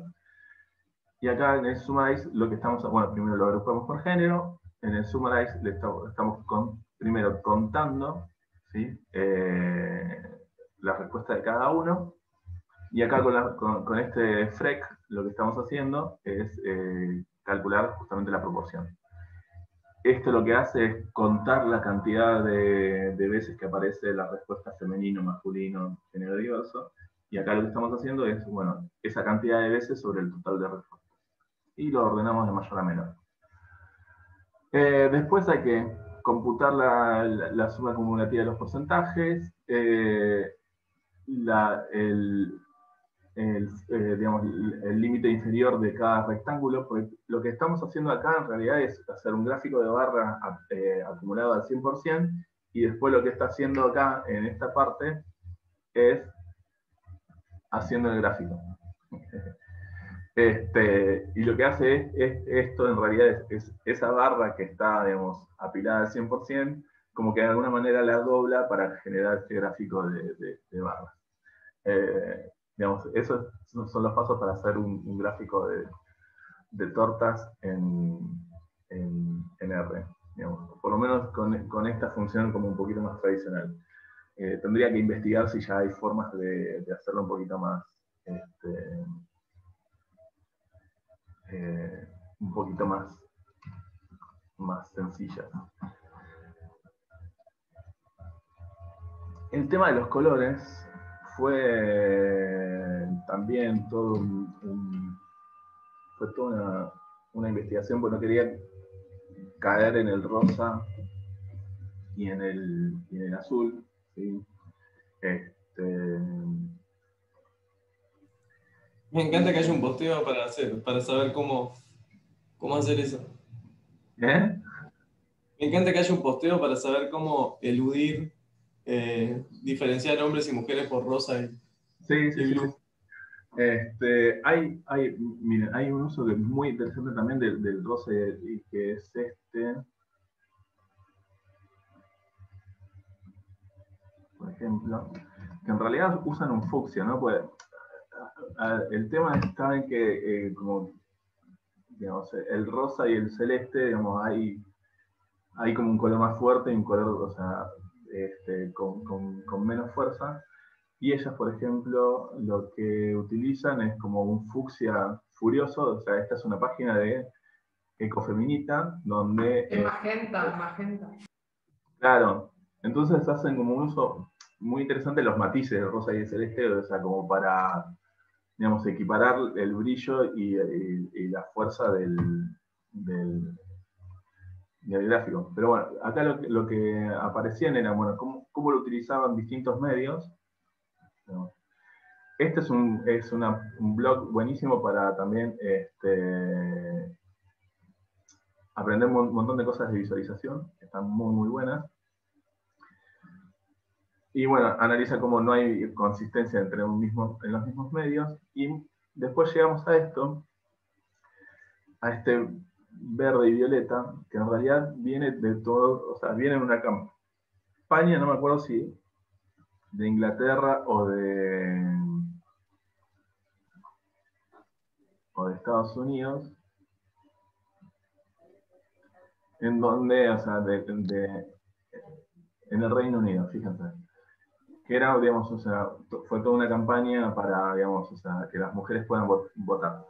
Y acá en el Summarize lo que estamos, bueno, primero lo agrupamos por género, en el Summarize estamos primero contando, ¿sí? La respuesta de cada uno, y acá con este FREC lo que estamos haciendo es calcular justamente la proporción. Esto lo que hace es contar la cantidad de veces que aparece la respuesta femenino, masculino, género diverso, y acá lo que estamos haciendo es, bueno, esa cantidad de veces sobre el total de respuestas. Y lo ordenamos de mayor a menor. Después hay que computar la suma acumulativa de los porcentajes, digamos, el límite inferior de cada rectángulo, porque lo que estamos haciendo acá en realidad es hacer un gráfico de barra acumulado al 100%, y después lo que está haciendo acá en esta parte es haciendo el gráfico. Y lo que hace es esto en realidad es esa barra que está, digamos, apilada al 100%, como que de alguna manera la dobla para generar este gráfico de barras. Digamos, esos son los pasos para hacer un gráfico de tortas en R. Digamos, por lo menos con esta función como un poquito más tradicional. Tendría que investigar si ya hay formas de hacerlo un poquito más más sencilla. El tema de los colores fue también todo fue toda una investigación, porque no quería caer en el rosa y en el azul, ¿sí? Me encanta que haya un posteo para saber cómo hacer eso. ¿Eh? Me encanta que haya un posteo para saber cómo eludir, diferenciar hombres y mujeres por rosa y blue. Miren, hay un uso que es muy interesante también del rosa, y que es por ejemplo, que en realidad usan un fucsia, ¿no? Pues, el tema está en que, como, digamos, el rosa y el celeste, digamos, hay como un color más fuerte y un color, o sea, con menos fuerza. Y ellas, por ejemplo, lo que utilizan es como un fucsia furioso. O sea, esta es una página de Ecofeminita, donde... magenta. Claro, entonces hacen como un uso muy interesante de los matices de rosa y de celeste, o sea, como para, digamos, equiparar el brillo y la fuerza del gráfico. Pero bueno, acá lo que aparecían era, bueno, cómo lo utilizaban distintos medios. Este es un blog buenísimo para también aprender un montón de cosas de visualización, que están muy, muy buenas. Y bueno, analiza cómo no hay consistencia en los mismos medios. Y después llegamos a esto, a este verde y violeta, que en realidad viene de todo, o sea, viene en una campaña, no me acuerdo si de Inglaterra o de Estados Unidos, en donde, o sea, en el Reino Unido, fíjense, que era, digamos, o sea, fue toda una campaña para, digamos, o sea, que las mujeres puedan votar.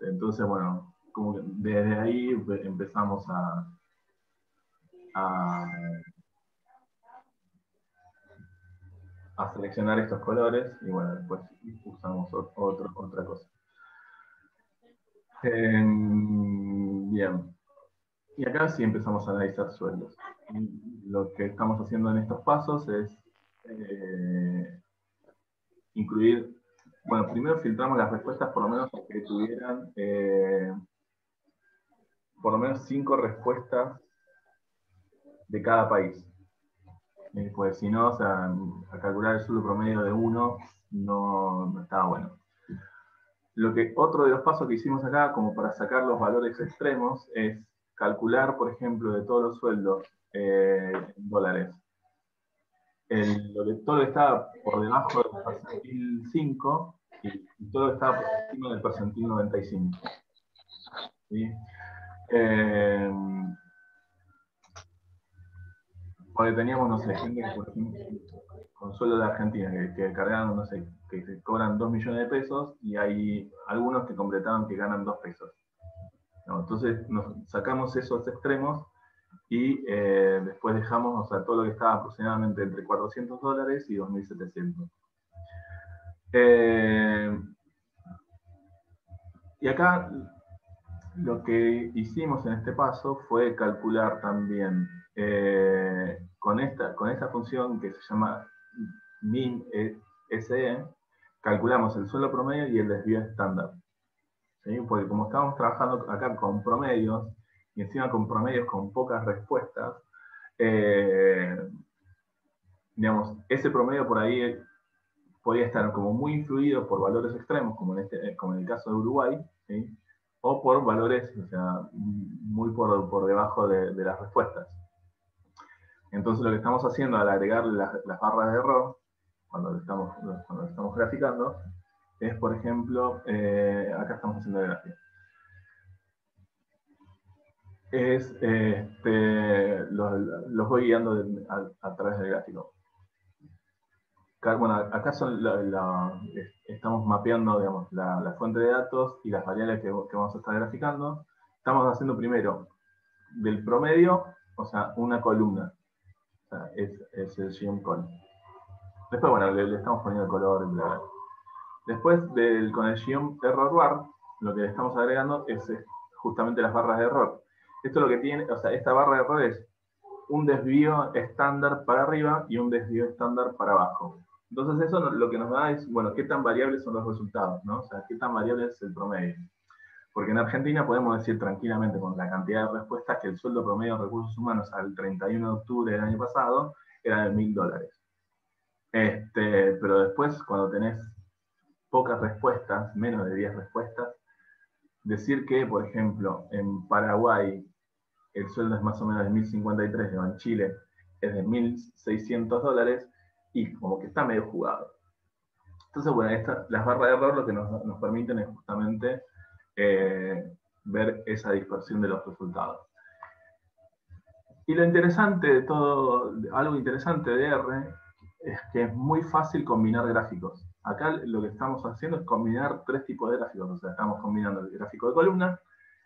Entonces, bueno, como que desde ahí empezamos a seleccionar estos colores y bueno, después usamos otra cosa. Bien. Y acá sí empezamos a analizar sueldos. Lo que estamos haciendo en estos pasos es incluir, bueno, primero filtramos las respuestas por lo menos que tuvieran por lo menos 5 respuestas de cada país. Pues si no, o sea, a calcular el sueldo promedio de 1 no estaba bueno. Otro de los pasos que hicimos acá, como para sacar los valores extremos, es calcular, por ejemplo, de todos los sueldos en dólares. Todo lo que estaba por debajo del percentil 5 y todo lo que estaba por encima del percentil 95. ¿Sí? Porque teníamos, no sé, gente que, por ejemplo, con sueldo de Argentina, que cargaron, no sé, que cobran 2 millones de pesos y hay algunos que completaron que ganan 2 pesos. ¿No? Entonces nos sacamos esos extremos y después dejamos, o sea, todo lo que estaba aproximadamente entre $400 y 2.700. Y acá lo que hicimos en este paso fue calcular también con esta función que se llama min-SE, calculamos el sueldo promedio y el desvío estándar. ¿Sí? Porque como estábamos trabajando acá con promedios, y encima con promedios con pocas respuestas, digamos, ese promedio por ahí podía estar como muy influido por valores extremos, como en el caso de Uruguay, ¿sí? O por valores, o sea, muy por debajo de las respuestas. Entonces lo que estamos haciendo al agregarle las barras de error, cuando lo estamos graficando, es, por ejemplo, acá estamos haciendo el gráfico. Los voy guiando a través del gráfico. Bueno, acá estamos mapeando, digamos, la fuente de datos y las variables que vamos a estar graficando. Estamos haciendo primero del promedio, o sea, una columna. O sea, es el Geom Col. Después, bueno, le estamos poniendo color, bla, bla. Después, con el Geom Error Bar, lo que le estamos agregando es justamente las barras de error. Esto lo que tiene, o sea, esta barra de error es un desvío estándar para arriba y un desvío estándar para abajo. Entonces eso lo que nos da es, bueno, qué tan variables son los resultados, ¿no? O sea, qué tan variable es el promedio. Porque en Argentina podemos decir tranquilamente con la cantidad de respuestas que el sueldo promedio de recursos humanos al 31 de octubre del año pasado era de $1.000. Pero después, cuando tenés pocas respuestas, menos de 10 respuestas, decir que, por ejemplo, en Paraguay el sueldo es más o menos de 1.053, pero en Chile es de $1.600, y como que está medio jugado. Entonces, bueno, las barras de error lo que nos permiten es justamente ver esa dispersión de los resultados. Y lo interesante de todo, algo interesante de R, es que es muy fácil combinar gráficos. Acá lo que estamos haciendo es combinar 3 tipos de gráficos. O sea, estamos combinando el gráfico de columna,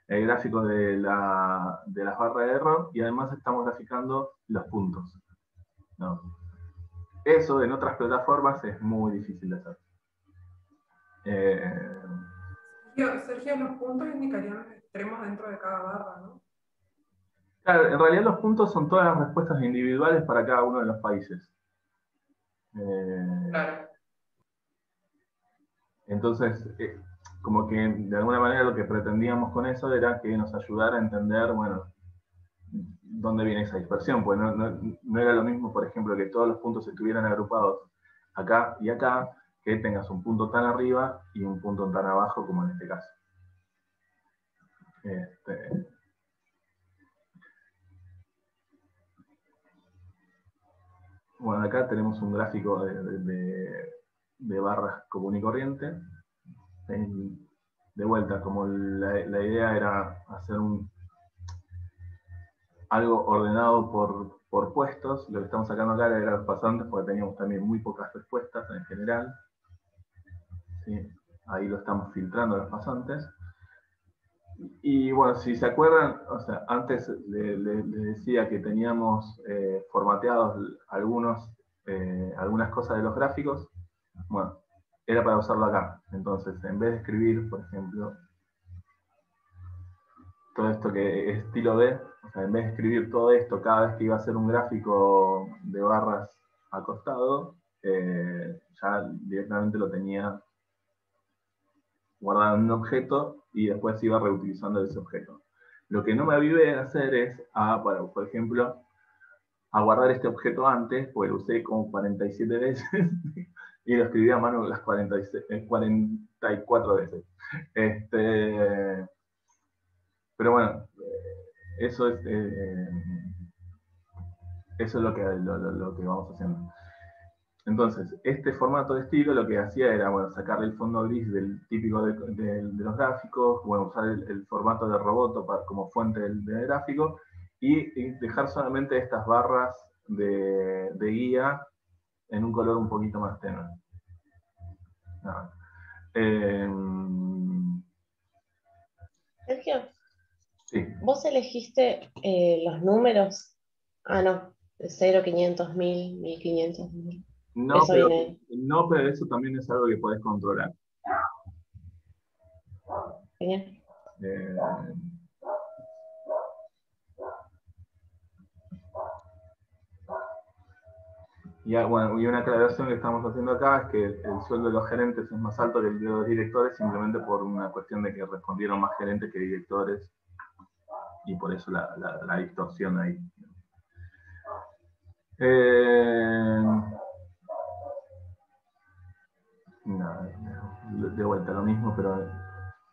el gráfico de las barras de error, y además estamos graficando los puntos, ¿no? Eso en otras plataformas es muy difícil de hacer. Sergio, los puntos indicarían los extremos dentro de cada barra, ¿no? Claro, en realidad los puntos son todas las respuestas individuales para cada uno de los países. Claro. Entonces, como que de alguna manera lo que pretendíamos con eso era que nos ayudara a entender, bueno, dónde viene esa dispersión, pues no era lo mismo, por ejemplo, que todos los puntos estuvieran agrupados acá y acá, que tengas un punto tan arriba y un punto tan abajo como en este caso. Bueno, acá tenemos un gráfico de barras común y corriente. De vuelta, como la idea era hacer algo ordenado por puestos, lo que estamos sacando acá era los pasantes, porque teníamos también muy pocas respuestas en general. ¿Sí? Ahí lo estamos filtrando los pasantes. Y bueno, si se acuerdan, o sea, antes les decía que teníamos formateados algunas cosas de los gráficos. Bueno, era para usarlo acá. Entonces, en vez de escribir, por ejemplo, todo esto que es estilo D, o sea, en vez de escribir todo esto cada vez que iba a hacer un gráfico de barras acostado, ya directamente lo tenía guardado en un objeto y después iba reutilizando ese objeto. Lo que no me avivé de hacer es, bueno, por ejemplo, a guardar este objeto antes, pues lo usé como 47 veces y lo escribí a mano las 44 veces. Pero bueno, eso es lo que vamos haciendo. Entonces, este formato de estilo lo que hacía era, bueno, sacarle el fondo gris del típico de los gráficos, bueno, usar el formato de Roboto como fuente del gráfico y dejar solamente estas barras de guía en un color un poquito más tenue. Sergio, sí. ¿Vos elegiste los números? No, 0, 500, 1000, 1500, 1000. No, pero eso también es algo que podés controlar. Genial. Bueno, y una aclaración que estamos haciendo acá es que el sueldo de los gerentes es más alto que el de los directores, simplemente por una cuestión de que respondieron más gerentes que directores, y por eso la distorsión ahí. De vuelta lo mismo, pero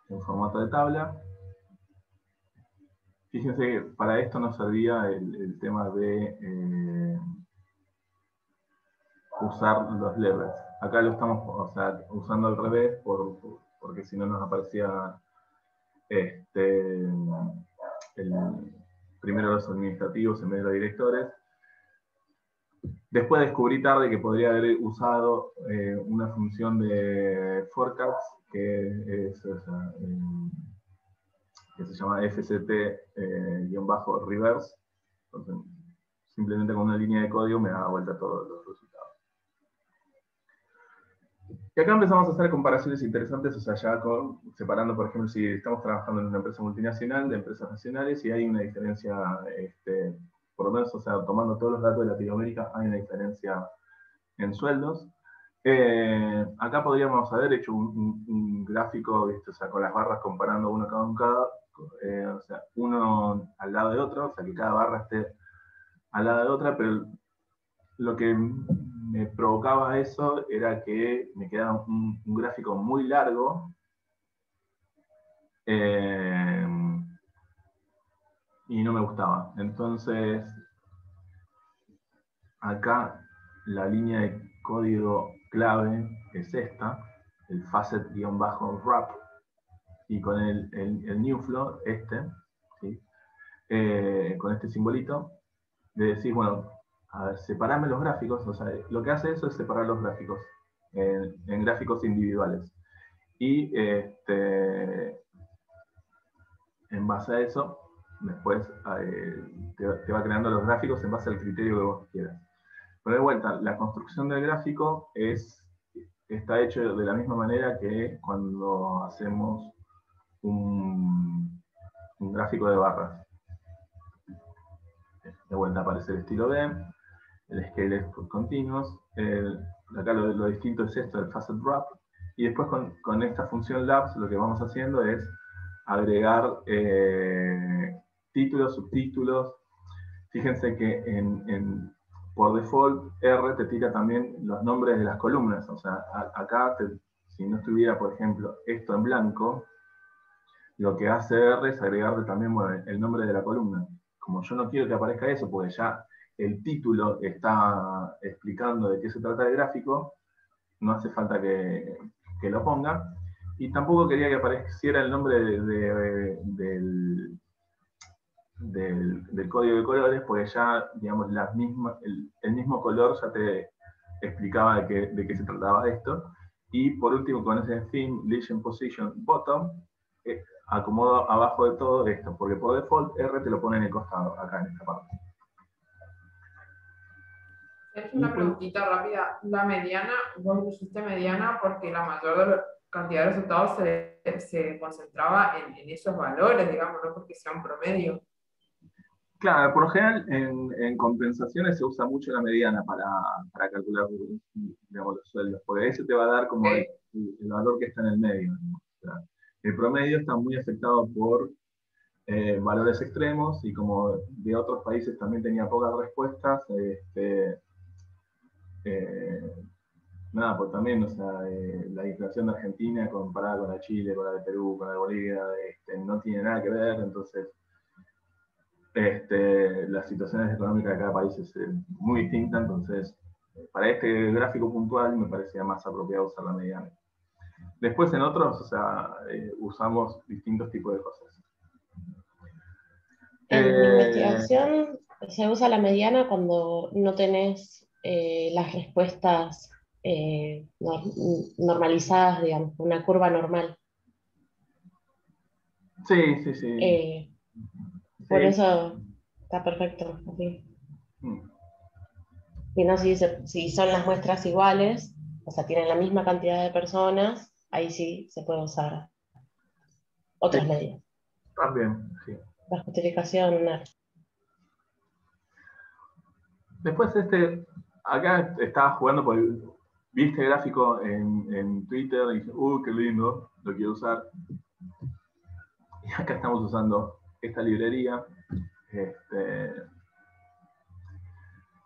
en formato de tabla. Fíjense que para esto nos servía el tema de usar los levers. Acá lo estamos, o sea, usando al revés, porque si no nos aparecía primero los administrativos en vez de los directores. Después descubrí tarde que podría haber usado una función de forecast que se llama FCT-reverse. Entonces, simplemente con una línea de código me da vuelta todos los resultados. Y acá empezamos a hacer comparaciones interesantes, o sea, ya separando, por ejemplo, si estamos trabajando en una empresa multinacional, de empresas nacionales, y hay una diferencia, por lo menos, o sea, tomando todos los datos de Latinoamérica, hay una diferencia en sueldos. Acá podríamos haber hecho un gráfico, ¿viste? O sea, con las barras comparando uno con cada, o sea, uno al lado de otro, o sea, que cada barra esté al lado de otra, pero lo que me provocaba eso era que me quedaba un gráfico muy largo y no me gustaba. Entonces, acá la línea de código clave es esta, el facet-wrap, y con el new flow, ¿sí? Con este simbolito, de decir, bueno, a ver, separame los gráficos, o sea, lo que hace eso es separar los gráficos en gráficos individuales. Y en base a eso, después te va creando los gráficos en base al criterio que vos quieras. Pero de vuelta, la construcción del gráfico está hecho de la misma manera que cuando hacemos un gráfico de barras. De vuelta aparece el estilo D, el scale es por continuos, acá lo distinto es esto, el facet wrap, y después con esta función labs lo que vamos haciendo es agregar títulos, subtítulos. Fíjense que por default R te tira también los nombres de las columnas, o sea, acá si no estuviera, por ejemplo, esto en blanco, lo que hace R es agregarle también, bueno, el nombre de la columna. Como yo no quiero que aparezca eso, porque ya el título está explicando de qué se trata el gráfico, no hace falta que lo ponga. Y tampoco quería que apareciera el nombre del código de colores, porque ya, digamos, el mismo color ya te explicaba de qué se trataba esto. Y por último, con ese theme, Legion Position Bottom, acomodo abajo de todo esto, porque por default R te lo pone en el costado, acá en esta parte. Es una preguntita rápida. La mediana, vos pusiste mediana porque la mayor cantidad de resultados se concentraba en esos valores, digamos, no porque sea un promedio. Claro, por lo general en compensaciones se usa mucho la mediana para calcular, digamos, los sueldos, porque eso te va a dar como el valor que está en el medio, ¿no? O sea, el promedio está muy afectado por valores extremos, y como de otros países también tenía pocas respuestas, nada, pues también, o sea, la inflación de Argentina comparada con la de Chile, con la de Perú, con la de Bolivia, no tiene nada que ver, entonces las situaciones económicas de cada país es muy distinta, entonces para este gráfico puntual me parecía más apropiado usar la mediana. Después en otros, o sea, usamos distintos tipos de cosas. En mi investigación se usa la mediana cuando no tenés las respuestas normalizadas, digamos, una curva normal. Sí, sí, sí. Por Sí. eso está perfecto. Así. Y no, si son las muestras iguales, o sea, tienen la misma cantidad de personas, ahí sí se puede usar otras medidas. También, sí. La justificación. Después acá estaba jugando porque vi este gráfico en Twitter y dije, qué lindo, lo quiero usar. Y acá estamos usando esta librería.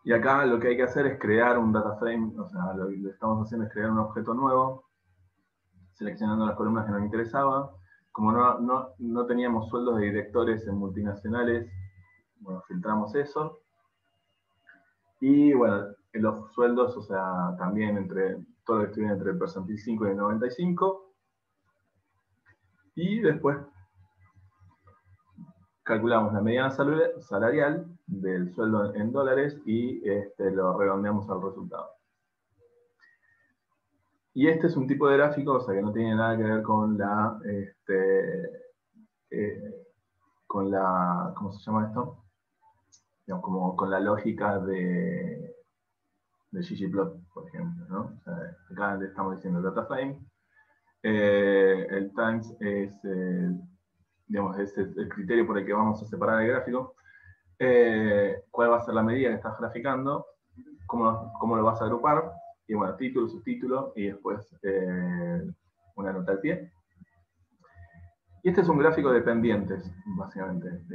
Y acá lo que hay que hacer es crear un data frame, o sea, lo que estamos haciendo es crear un objeto nuevo, seleccionando las columnas que nos interesaban. Como no teníamos sueldos de directores en multinacionales, bueno, filtramos eso. Y bueno, los sueldos, o sea, también todo lo que estuviera entre el percentil 5 y el 95. Y después calculamos la mediana salarial del sueldo en dólares y lo redondeamos al resultado. Y este es un tipo de gráfico, o sea, que no tiene nada que ver con ¿cómo se llama esto? Digamos, como con la lógica de ggplot, por ejemplo, ¿no? O sea, acá le estamos diciendo el data frame. El times es, digamos, es el criterio por el que vamos a separar el gráfico. ¿Cuál va a ser la medida que estás graficando? ¿Cómo lo vas a agrupar? Y bueno, título, subtítulo, y después una nota al pie. Y este es un gráfico de pendientes, básicamente.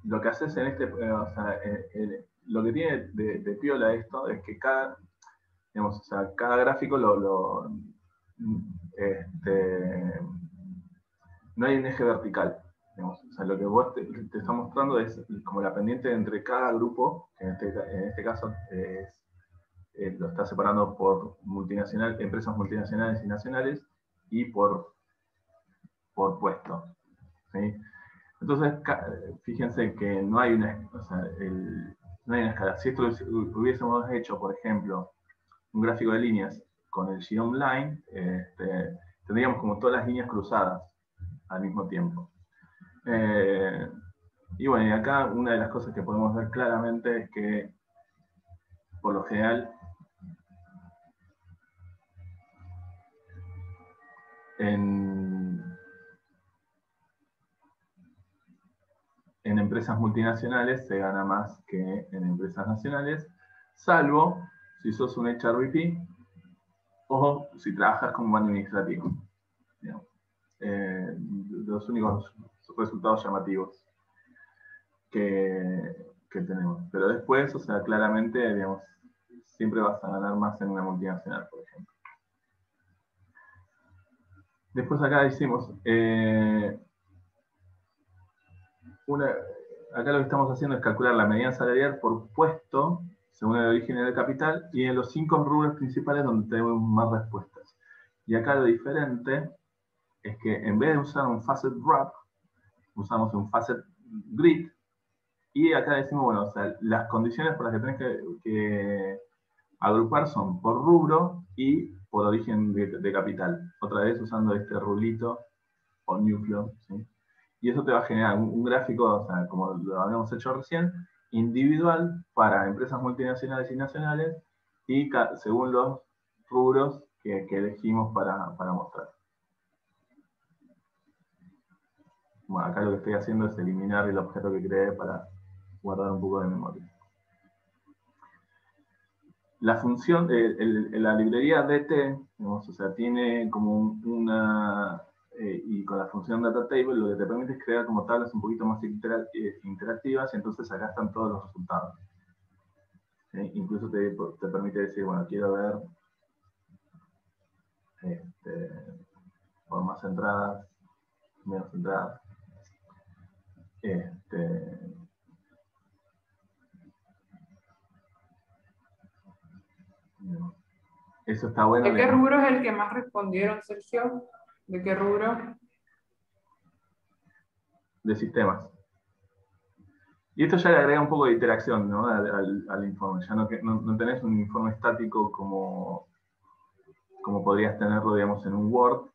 Lo que haces en lo que tiene de piola esto es que cada gráfico no hay un eje vertical. Digamos. O sea, lo que vos te está mostrando es como la pendiente entre cada grupo, que en este caso lo está separando por empresas multinacionales y nacionales, y por puesto. ¿Sí? Entonces, fíjense que no hay una escala. Si esto hubiésemos hecho, por ejemplo, un gráfico de líneas con el geom line, tendríamos como todas las líneas cruzadas al mismo tiempo. Y bueno, y acá una de las cosas que podemos ver claramente es que, por lo general, en empresas multinacionales se gana más que en empresas nacionales, salvo si sos un HRBP o si trabajas como administrativo. Los únicos resultados llamativos que tenemos. Pero después, o sea, claramente, digamos, siempre vas a ganar más en una multinacional, por ejemplo. Después acá decimos, acá lo que estamos haciendo es calcular la mediana salarial por puesto, según el origen del capital, y en los 5 rubros principales donde tenemos más respuestas. Y acá lo diferente es que en vez de usar un facet wrap, usamos un facet grid, y acá decimos, bueno, o sea, las condiciones por las que tenés que agrupar son por rubro y por origen de capital. Otra vez usando este rulito o núcleo, ¿sí? Y eso te va a generar un gráfico, o sea, como lo habíamos hecho recién, individual para empresas multinacionales y nacionales, y según los rubros que elegimos para mostrar. Bueno, acá lo que estoy haciendo es eliminar el objeto que creé para guardar un poco de memoria. La función, la librería DT, digamos, o sea, tiene como una, y con la función data table lo que te permite es crear como tablas un poquito más interactivas, y entonces acá están todos los resultados. ¿Sí? Incluso te permite decir, bueno, quiero ver por más entradas, menos entradas. Eso está bueno. ¿De qué rubro es el que más respondieron, Sergio? ¿De qué rubro? De sistemas. Y esto ya le agrega un poco de interacción, ¿no? al informe. Ya no tenés un informe estático como podrías tenerlo, digamos, en un Word,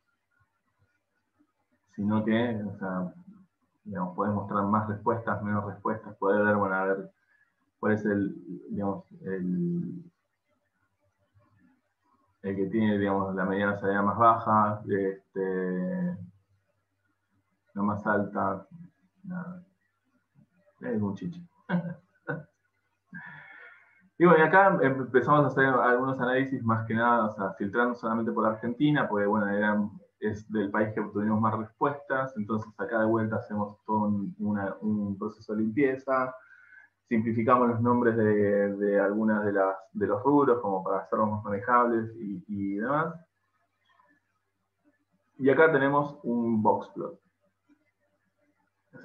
sino que, o sea, digamos, podés mostrar más respuestas, menos respuestas, podés ver, bueno, a ver cuál es digamos, el que tiene, digamos, la mediana salida más baja, la más alta, nada. Es un chichi. Y bueno, acá empezamos a hacer algunos análisis más que nada, o sea, filtrando solamente por Argentina, porque bueno, es del país que obtuvimos más respuestas, entonces acá de vuelta hacemos todo un proceso de limpieza, simplificamos los nombres de algunas de los rubros, como para hacerlos más manejables y demás. Y acá tenemos un boxplot.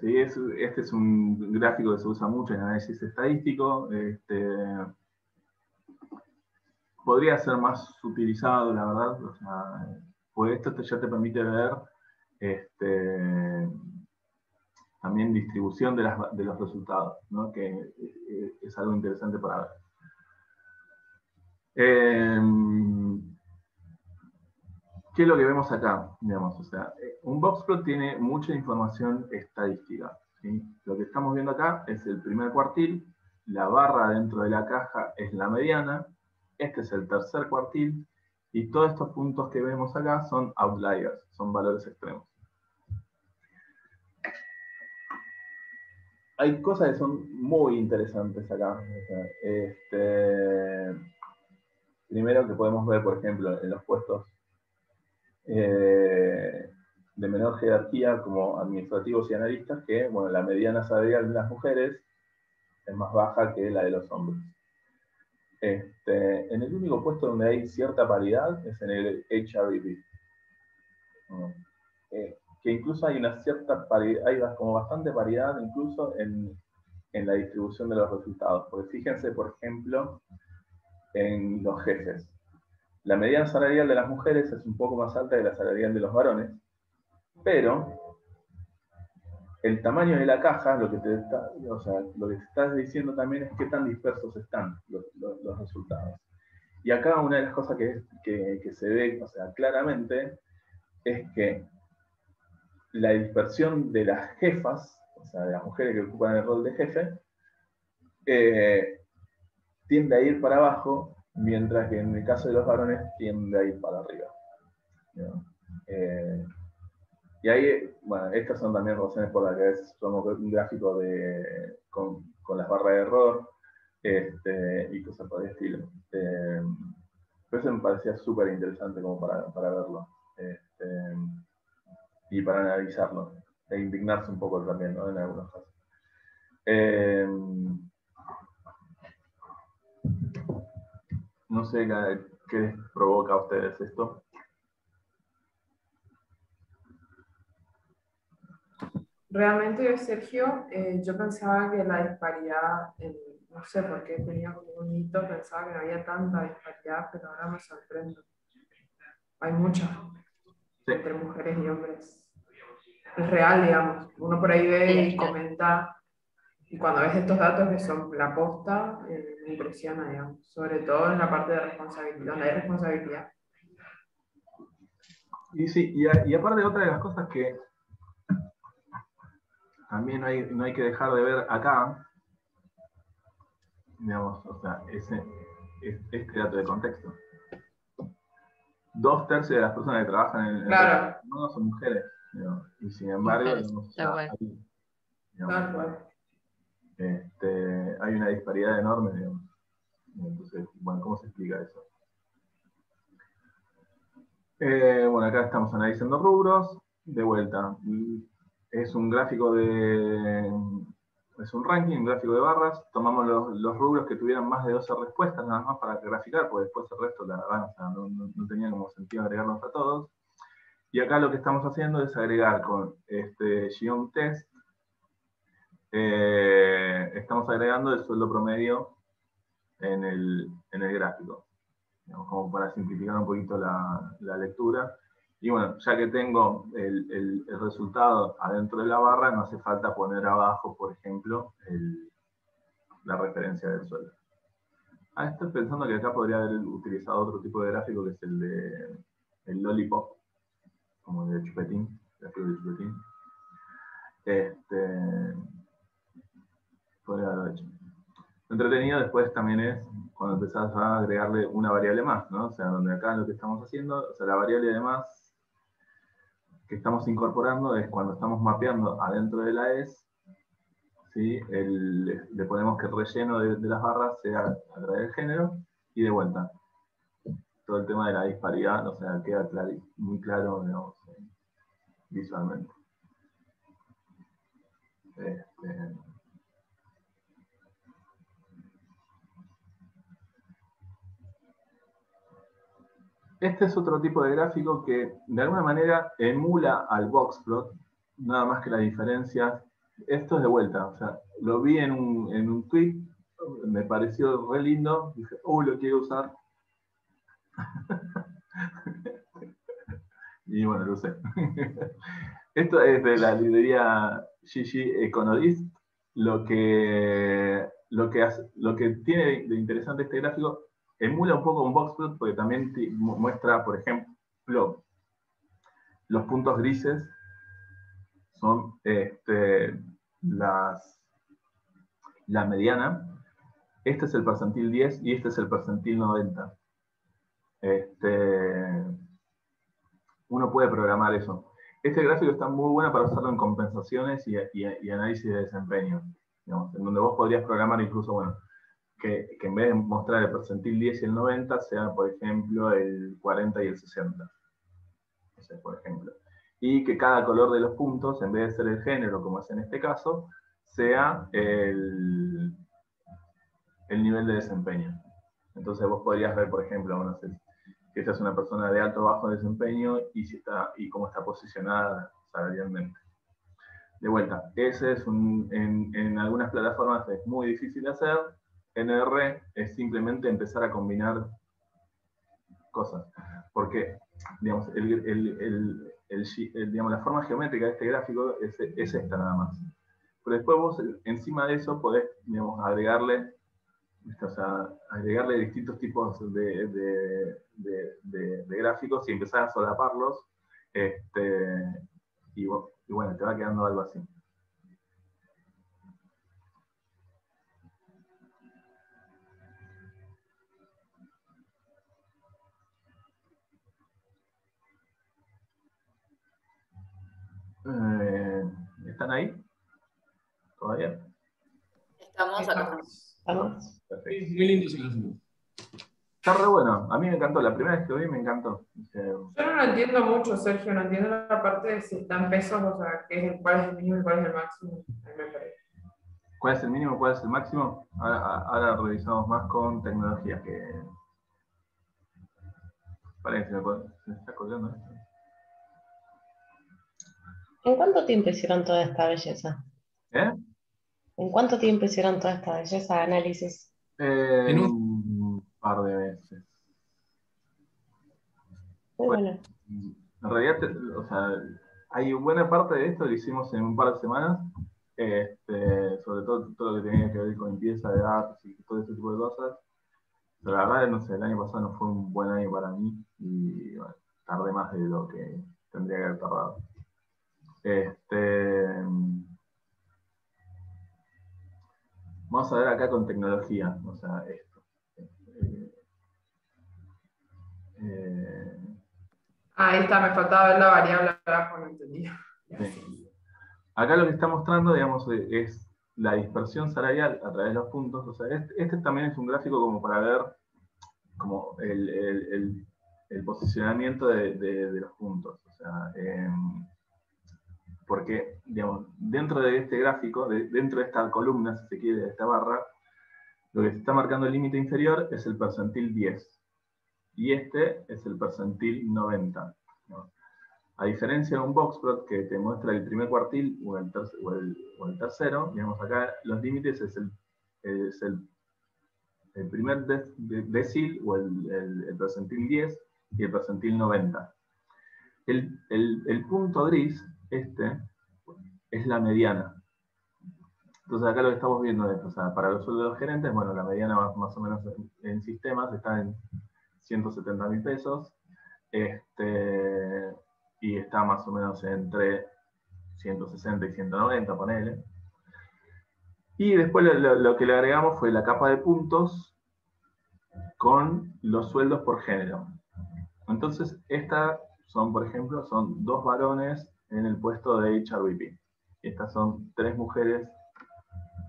¿Sí? Este es un gráfico que se usa mucho en análisis estadístico. Podría ser más utilizado, la verdad. O sea, pues esto ya te permite ver también distribución de los resultados, ¿no? Que es algo interesante para ver. ¿Qué es lo que vemos acá? Digamos, o sea, un boxplot tiene mucha información estadística, ¿sí? Lo que estamos viendo acá es el primer cuartil, la barra dentro de la caja es la mediana, este es el tercer cuartil, y todos estos puntos que vemos acá son outliers, son valores extremos. Hay cosas que son muy interesantes acá. O sea, primero que podemos ver, por ejemplo, en los puestos de menor jerarquía como administrativos y analistas, que bueno, la mediana salarial de las mujeres es más baja que la de los hombres. En el único puesto donde hay cierta paridad es en el HRBP. Que incluso hay una cierta paridad, hay como bastante paridad incluso en la distribución de los resultados. Porque fíjense, por ejemplo, en los jefes. La mediana salarial de las mujeres es un poco más alta que la salarial de los varones, pero el tamaño de la caja, lo que te estás diciendo también es qué tan dispersos están los resultados. Y acá una de las cosas que se ve, o sea, claramente, es que la dispersión de las jefas, o sea, de las mujeres que ocupan el rol de jefe, tiende a ir para abajo, mientras que en el caso de los varones tiende a ir para arriba. Y ahí, bueno, estas son también razones por las que a veces usamos un gráfico con las barras de error y cosas por el estilo. Pero eso me parecía súper interesante como para verlo y para analizarlo, e indignarse un poco también, ¿no? En algunos casos. No sé qué les provoca a ustedes esto. Realmente, Sergio, yo pensaba que la disparidad, no sé por qué tenía como un mito, pensaba que no había tanta disparidad, pero ahora me sorprendo. Hay mucha, sí, entre mujeres y hombres. Es real, digamos. Uno por ahí ve y comenta, y cuando ves estos datos que son la posta, me impresiona, digamos. Sobre todo en la parte de responsabilidad, donde hay responsabilidad. Y sí, y aparte otra de las cosas que también no hay que dejar de ver acá, digamos, o sea, este dato de contexto. 2/3 de las personas que trabajan en el mundo son mujeres, digamos, y sin embargo, digamos, hay una disparidad enorme, digamos. Entonces, bueno, ¿cómo se explica eso? Bueno, acá estamos analizando rubros. De vuelta, es un gráfico es un ranking, un gráfico de barras. Tomamos los rubros que tuvieran más de 12 respuestas, nada más para graficar, porque después el resto, la verdad, o sea, no tenía como sentido agregarlos a todos. Y acá lo que estamos haciendo es agregar con este Geom Test, estamos agregando el sueldo promedio en el gráfico, digamos, como para simplificar un poquito la lectura. Y bueno, ya que tengo el resultado adentro de la barra, no hace falta poner abajo, por ejemplo, la referencia del sueldo. Estoy pensando que acá podría haber utilizado otro tipo de gráfico, que es el lollipop, como de chupetín, gráfico de chupetín. Podría haberlo hecho. Entretenido después también es cuando empezás a agregarle una variable más, ¿no? O sea, donde acá lo que estamos haciendo, o sea, la variable de más que estamos incorporando es cuando estamos mapeando adentro de la ES, ¿sí? Le ponemos que el relleno de las barras sea a través del género, y de vuelta. Todo el tema de la disparidad, o sea, queda muy claro, digamos, visualmente. Este es otro tipo de gráfico que de alguna manera emula al boxplot, nada más que la diferencia. Esto es de vuelta, o sea, lo vi en un tweet, me pareció re lindo, dije, lo quiero usar. Y bueno, lo usé. Esto es de la librería GG Economist. Lo que tiene de interesante este gráfico, emula un poco un boxplot, porque también muestra, por ejemplo, los puntos grises son la mediana. Este es el percentil 10 y este es el percentil 90. Uno puede programar eso. Este gráfico está muy bueno para usarlo en compensaciones y análisis de desempeño, digamos, en donde vos podrías programar incluso, bueno, que en vez de mostrar el percentil 10 y el 90, sea, por ejemplo, el 40 y el 60. No sé, por ejemplo. Y que cada color de los puntos, en vez de ser el género, como es en este caso, sea el nivel de desempeño. Entonces vos podrías ver, por ejemplo, no sé, que esta es una persona de alto o bajo desempeño y cómo está posicionada salarialmente. De vuelta, ese es en algunas plataformas es muy difícil de hacer. En R es simplemente empezar a combinar cosas. Porque, digamos, digamos, la forma geométrica de este gráfico es esta nada más. Pero después vos, encima de eso, podés, digamos, agregarle distintos tipos de gráficos y empezar a solaparlos, y bueno, te va quedando algo así. ¿Están ahí? ¿Todavía? Estamos acá. Estamos. Perfecto. Muy lindo ese gráfico. Está re bueno, a mí me encantó, la primera vez que lo vi me encantó. Yo no lo entiendo mucho, Sergio, no entiendo la parte de si están pesos, o sea, cuál es el mínimo y cuál es el máximo. ¿Cuál es el mínimo, cuál es el máximo? Ahora revisamos más con tecnología que... Parece que se me está colgando esto. ¿En cuánto tiempo hicieron toda esta belleza? ¿Eh? ¿En cuánto tiempo hicieron toda esta belleza de análisis? En un par de veces. Muy bueno. En realidad, o sea, hay buena parte de esto lo hicimos en un par de semanas, sobre todo lo que tenía que ver con limpieza de datos y todo ese tipo de cosas. Pero la verdad, no sé, el año pasado no fue un buen año para mí y bueno, tardé más de lo que tendría que haber tardado. vamos a ver acá con tecnología, o sea, esto. Ahí está, me faltaba ver la variable abajo, no entendía. Sí. Acá lo que está mostrando, digamos, es la dispersión salarial a través de los puntos. O sea, este también es un gráfico como para ver como el posicionamiento de los puntos. O sea, porque, digamos, dentro de este gráfico, dentro de esta columna, si se quiere, de esta barra, lo que se está marcando el límite inferior es el percentil 10. Y este es el percentil 90. ¿no? A diferencia de un boxplot que te muestra el primer cuartil o el tercero, digamos acá los límites es el primer decil o el percentil 10 y el percentil 90. El punto gris, es la mediana. Entonces acá lo que estamos viendo es, o sea, para los sueldos de los gerentes, bueno, la mediana más o menos en sistemas está en 170.000 pesos. Y está más o menos entre 160 y 190, ponele. Y después lo que le agregamos fue la capa de puntos con los sueldos por género. Entonces, estas son, por ejemplo, son 2 varones en el puesto de HRBP. Y estas son 3 mujeres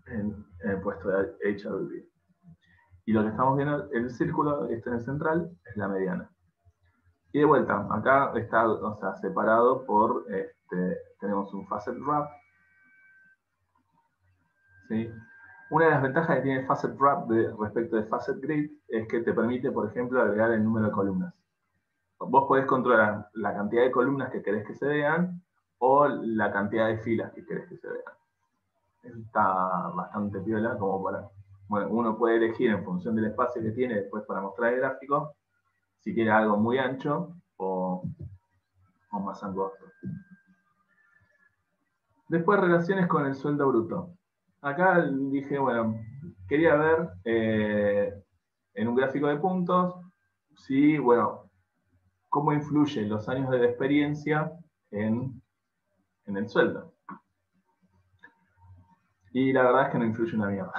en el puesto de HRBP. Y lo que estamos viendo, el círculo en el central, es la mediana. Y de vuelta, acá está, o sea, separado por, tenemos un facet wrap. ¿Sí? Una de las ventajas que tiene facet wrap respecto de facet grid es que te permite, por ejemplo, agregar el número de columnas. Vos podés controlar la cantidad de columnas que querés que se vean o la cantidad de filas que querés que se vean. Está bastante piola como para... Bueno, uno puede elegir en función del espacio que tiene después para mostrar el gráfico, si quiere algo muy ancho o más angosto. Después, relaciones con el sueldo bruto. Acá dije, bueno, quería ver en un gráfico de puntos, si, bueno, cómo influyen los años de experiencia en el sueldo. Y la verdad es que no influye una mierda.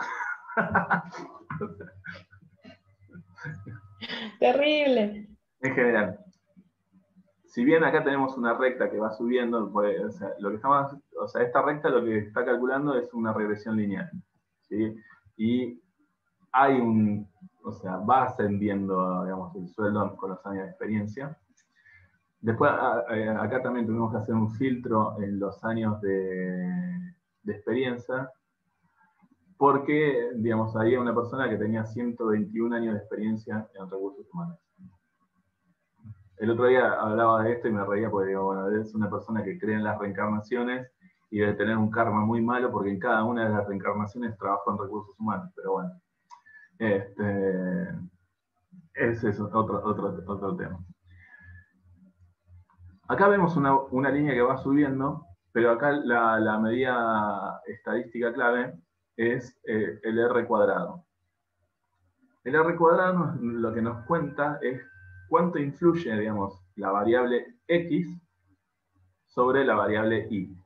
Terrible. En general. Si bien acá tenemos una recta que va subiendo, pues, o sea, lo que estamos, o sea, esta recta lo que está calculando es una regresión lineal. ¿Sí? Y hay o sea, va ascendiendo, digamos, el sueldo con los años de experiencia. Después, acá también tuvimos que hacer un filtro en los años de experiencia, porque, digamos, había una persona que tenía 121 años de experiencia en recursos humanos. El otro día hablaba de esto y me reía porque digo, bueno, es una persona que cree en las reencarnaciones y debe tener un karma muy malo porque en cada una de las reencarnaciones trabajó en recursos humanos, pero bueno. Ese es otro tema. Acá vemos una línea que va subiendo, pero acá la medida estadística clave es el R cuadrado. El R cuadrado lo que nos cuenta es cuánto influye, digamos, la variable X sobre la variable Y.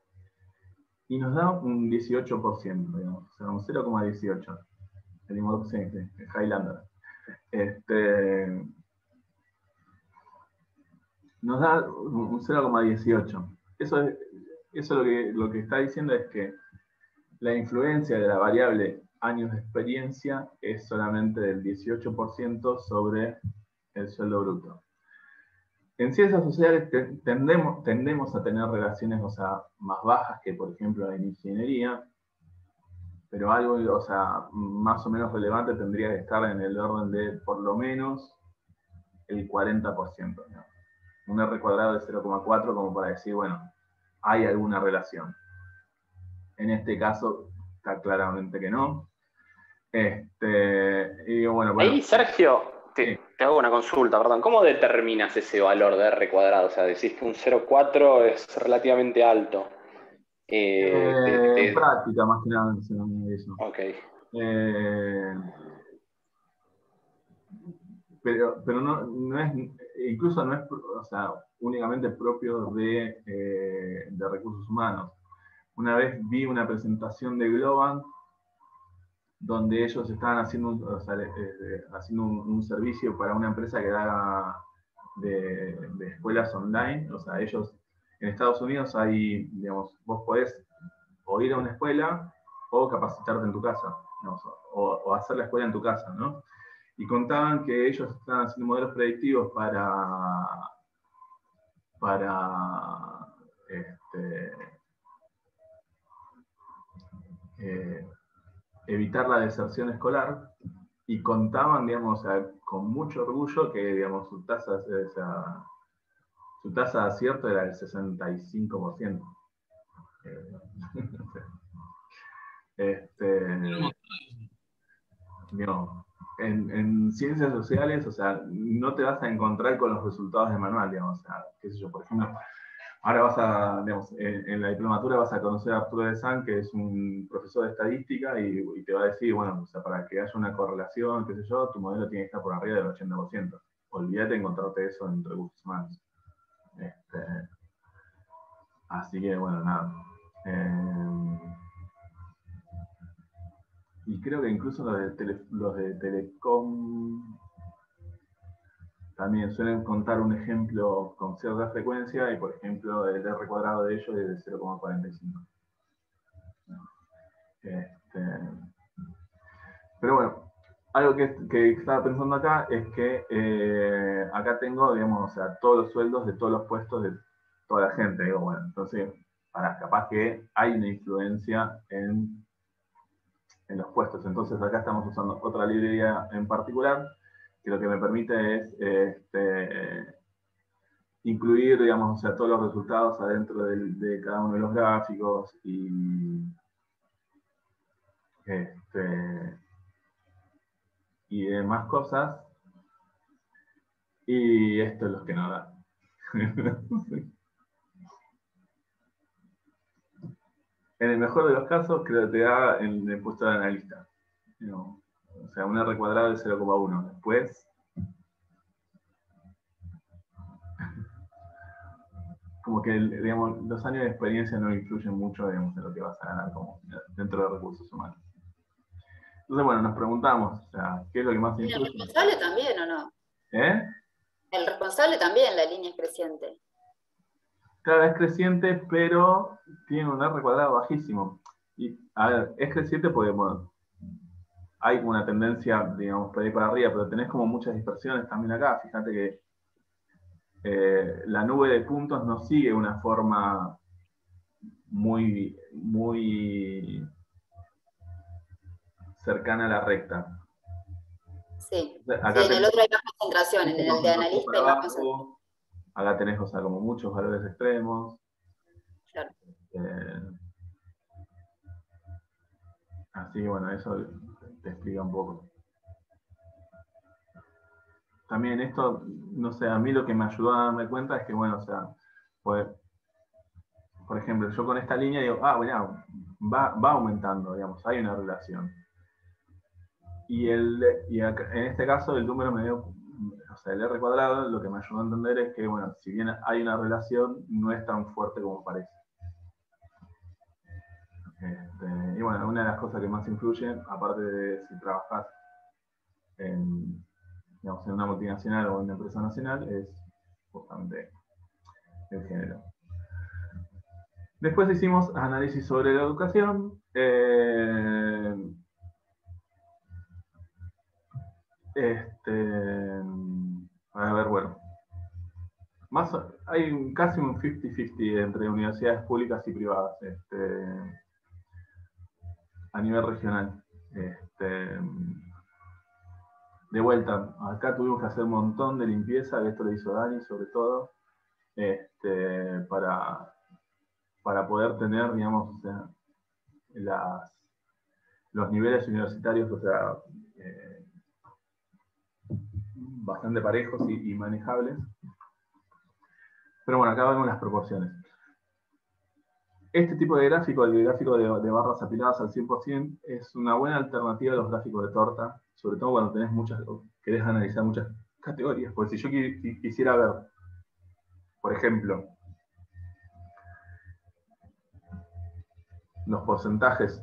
Y nos da un 18%, digamos, o sea, un 0,18. Venimos, sí, Highlander. Nos da un 0,18. Eso lo que está diciendo es que la influencia de la variable años de experiencia es solamente del 18% sobre el sueldo bruto. En ciencias sociales tendemos a tener relaciones, o sea, más bajas que, por ejemplo, en ingeniería, pero algo, o sea, más o menos relevante tendría que estar en el orden de, por lo menos, el 40%. ¿no? Un R cuadrado de 0,4 como para decir, bueno, hay alguna relación. En este caso, está claramente que no. Y bueno, ahí, Sergio, te hago una consulta, perdón. ¿Cómo determinas ese valor de R cuadrado? O sea, decís que un 0,4 es relativamente alto. Práctica, más que nada. Eso. Ok. Pero no es, incluso no es, o sea, únicamente propio de recursos humanos. Una vez vi una presentación de Globant donde ellos estaban haciendo, haciendo un servicio para una empresa que da de escuelas online. O sea, ellos en Estados Unidos hay, digamos, vos podés o ir a una escuela o capacitarte en tu casa, digamos, o hacer la escuela en tu casa, ¿no? Y contaban que ellos estaban haciendo modelos predictivos para evitar la deserción escolar, y contaban, digamos, con mucho orgullo que, digamos, su tasa de acierto era del 65%. Digamos, en ciencias sociales, o sea, no te vas a encontrar con los resultados de manual, digamos, o sea, qué sé yo, por ejemplo, ahora vas a, digamos, en la diplomatura vas a conocer a Arturo de San, que es un profesor de estadística, y te va a decir, bueno, o sea, para que haya una correlación, qué sé yo, tu modelo tiene que estar por arriba del 80%. Olvídate de encontrarte eso en recursos humanos. Así que, bueno, nada. Y creo que incluso los de Telecom también suelen contar un ejemplo con cierta frecuencia, y por ejemplo el R cuadrado de ellos es de 0,45. Pero bueno, algo que estaba pensando acá es que acá tengo, digamos, o sea, todos los sueldos de todos los puestos de toda la gente. Digo, bueno, entonces, capaz que hay una influencia en los puestos. Entonces acá estamos usando otra librería en particular, que lo que me permite es incluir, digamos, o sea, todos los resultados adentro de cada uno de los gráficos y demás cosas. Y esto es lo que no da. En el mejor de los casos, creo que te da en el puesto de analista. ¿No? O sea, un R cuadrado de 0,1. Después, como que, digamos, los años de experiencia no influyen mucho, digamos, en lo que vas a ganar como dentro de recursos humanos. Entonces, bueno, nos preguntamos, o sea, ¿qué es lo que más influye? ¿El responsable también o no? ¿Eh? El responsable también, la línea es creciente. Claro, es creciente, pero tiene un R cuadrado bajísimo. Y, a ver, es creciente porque, bueno, hay una tendencia, digamos, para ir para arriba, pero tenés como muchas dispersiones también acá. Fíjate que la nube de puntos no sigue una forma muy cercana a la recta. Sí, acá en el otro hay más concentración, en el de analista hay más concentración. Acá tenés, o sea, como muchos valores extremos. Claro. Así que bueno, eso te explica un poco. También esto, no sé, a mí lo que me ayudó a darme cuenta es que, bueno, o sea, pues, por ejemplo, yo con esta línea digo, bueno, va aumentando, digamos, hay una relación. Y en este caso el número me dio, o sea, el R cuadrado, lo que me ayudó a entender es que, bueno, si bien hay una relación, no es tan fuerte como parece. Y bueno, una de las cosas que más influyen, aparte de si trabajas en una multinacional o en una empresa nacional, es justamente el género. Después hicimos análisis sobre la educación. A ver, bueno. Hay casi un 50-50 entre universidades públicas y privadas a nivel regional. De vuelta, acá tuvimos que hacer un montón de limpieza, esto lo hizo Dani sobre todo, para poder tener, digamos, o sea, los niveles universitarios, o sea, bastante parejos y manejables. Pero bueno, acá vemos las proporciones. Este tipo de gráfico, el gráfico de barras apiladas al 100%, es una buena alternativa a los gráficos de torta, sobre todo cuando querés analizar muchas categorías. Porque si yo quisiera ver, por ejemplo, los porcentajes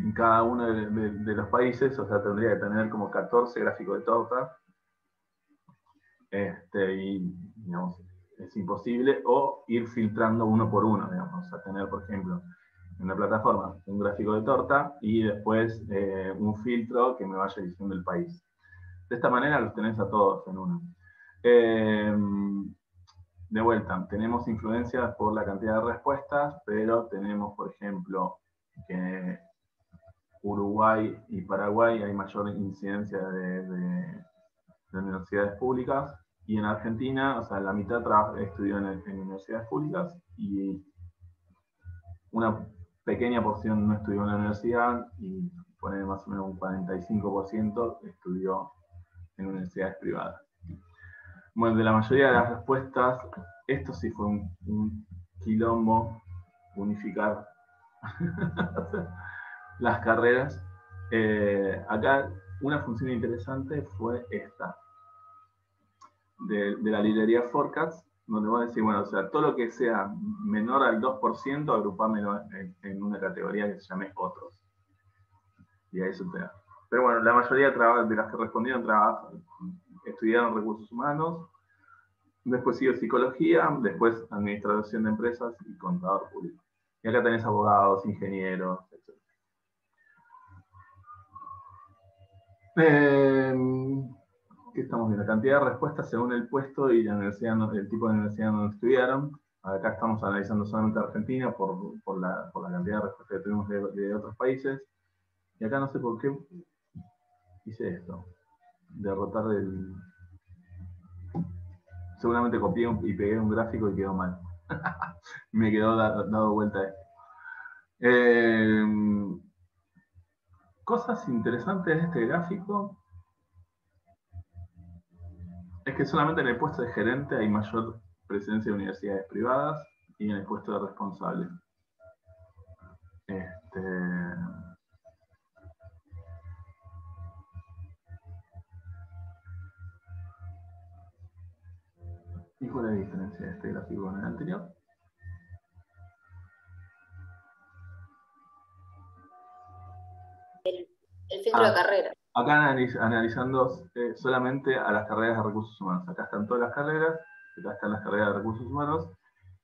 en cada uno de los países, o sea, tendría que tener como 14 gráficos de torta, y digamos, es imposible, o ir filtrando uno por uno, digamos, o sea, tener, por ejemplo, en la plataforma un gráfico de torta y después un filtro que me vaya diciendo el país. De esta manera los tenés a todos en uno. De vuelta, tenemos influencias por la cantidad de respuestas, pero tenemos, por ejemplo, que Uruguay y Paraguay hay mayor incidencia de universidades públicas, y en Argentina, o sea, la mitad estudió en universidades públicas y una pequeña porción no estudió en la universidad, y pone más o menos un 45% estudió en universidades privadas. Bueno, de la mayoría de las respuestas, esto sí fue un quilombo unificar las carreras. Acá una función interesante fue esta, de la librería Forecast, donde vos decís, bueno, o sea, todo lo que sea menor al 2%, agrupámelo en una categoría que se llame otros. Y ahí eso te da. Pero bueno, la mayoría de las que respondieron estudiaron recursos humanos, después siguió psicología, después administración de empresas y contador público. Y acá tenés abogados, ingenieros, etc. ¿Qué estamos viendo? La cantidad de respuestas según el puesto y la universidad, el tipo de universidad donde estudiaron. Acá estamos analizando solamente Argentina por la cantidad de respuestas que tuvimos de otros países. Y acá no sé por qué hice esto. Derrotar el... Seguramente copié y pegué un gráfico y quedó mal. Me quedó dado vuelta esto. Cosas interesantes de este gráfico es que solamente en el puesto de gerente hay mayor presencia de universidades privadas y en el puesto de responsable. ¿Y cuál es la diferencia de este gráfico con el anterior? El filtro de carrera. Acá analizando solamente a las carreras de recursos humanos. Acá están todas las carreras, acá están las carreras de recursos humanos,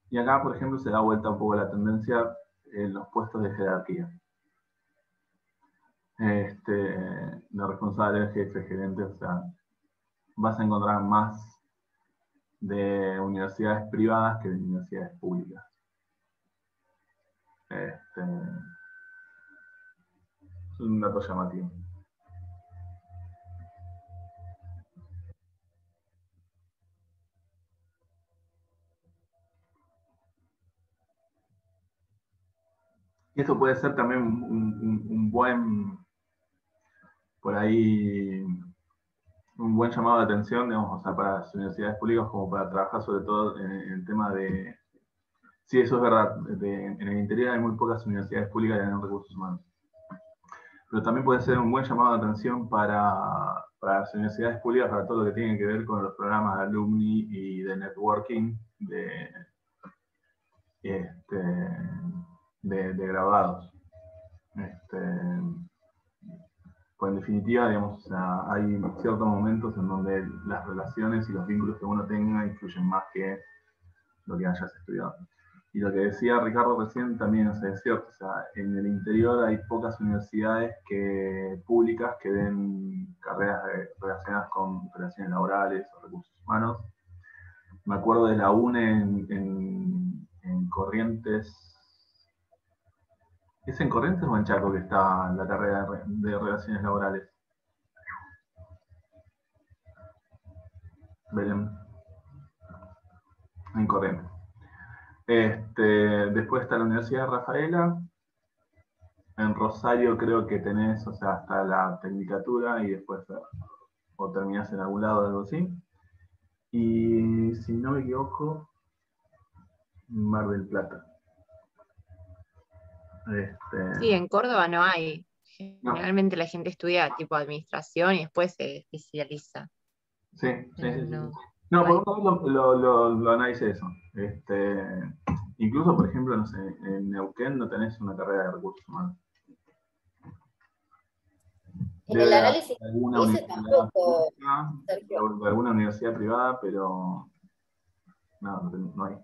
y acá, por ejemplo, se da vuelta un poco la tendencia en los puestos de jerarquía. De responsable, jefe, gerente, o sea, vas a encontrar más de universidades privadas que de universidades públicas. Es un dato llamativo. Y esto puede ser también un buen, por ahí, un buen llamado de atención, digamos, o sea, para las universidades públicas, como para trabajar sobre todo en el tema de... Sí, eso es verdad, en el interior hay muy pocas universidades públicas que tienen recursos humanos. Pero también puede ser un buen llamado de atención para las universidades públicas, para todo lo que tiene que ver con los programas de alumni y de networking de graduados. Pues en definitiva, digamos, o sea, hay ciertos momentos en donde las relaciones y los vínculos que uno tenga influyen más que lo que hayas estudiado. Y lo que decía Ricardo recién también, o sea, es cierto, o sea, en el interior hay pocas universidades públicas que den carreras relacionadas con relaciones laborales o recursos humanos. Me acuerdo de la UNE en Corrientes. ¿Es en Corrientes o en Chaco que está la carrera de relaciones laborales? Belén. En Corrientes. Después está la Universidad de Rafaela. En Rosario creo que tenés, o sea, hasta la tecnicatura y después o terminás en algún lado o algo así. Y si no me equivoco, Mar del Plata. Sí, en Córdoba no hay. Generalmente la gente estudia tipo administración y después se especializa. Sí. No, por un lado lo analicé eso. Incluso, por ejemplo, no sé, en Neuquén no tenés una carrera de recursos humanos. En el análisis de alguna dice tampoco, Sergio. De alguna universidad privada, pero no hay.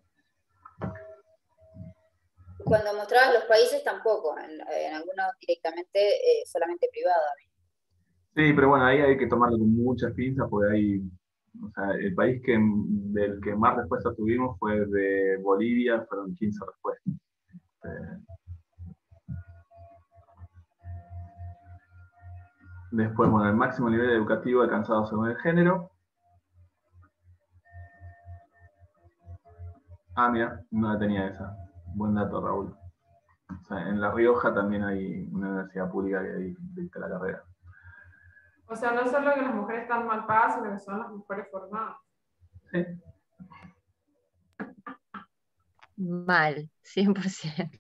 Cuando mostrabas los países tampoco, en algunos directamente solamente privada. Sí, pero bueno, ahí hay que tomarlo con muchas pinzas, porque o sea, el país del que más respuestas tuvimos fue de Bolivia, fueron 15 respuestas. Después, bueno, el máximo nivel educativo alcanzado según el género. Ah, mira, no la tenía esa. Buen dato, Raúl. O sea, en La Rioja también hay una universidad pública que dicta la carrera. O sea, no solo que las mujeres están mal pagadas, sino que son las mujeres formadas. Sí. Mal, 100%.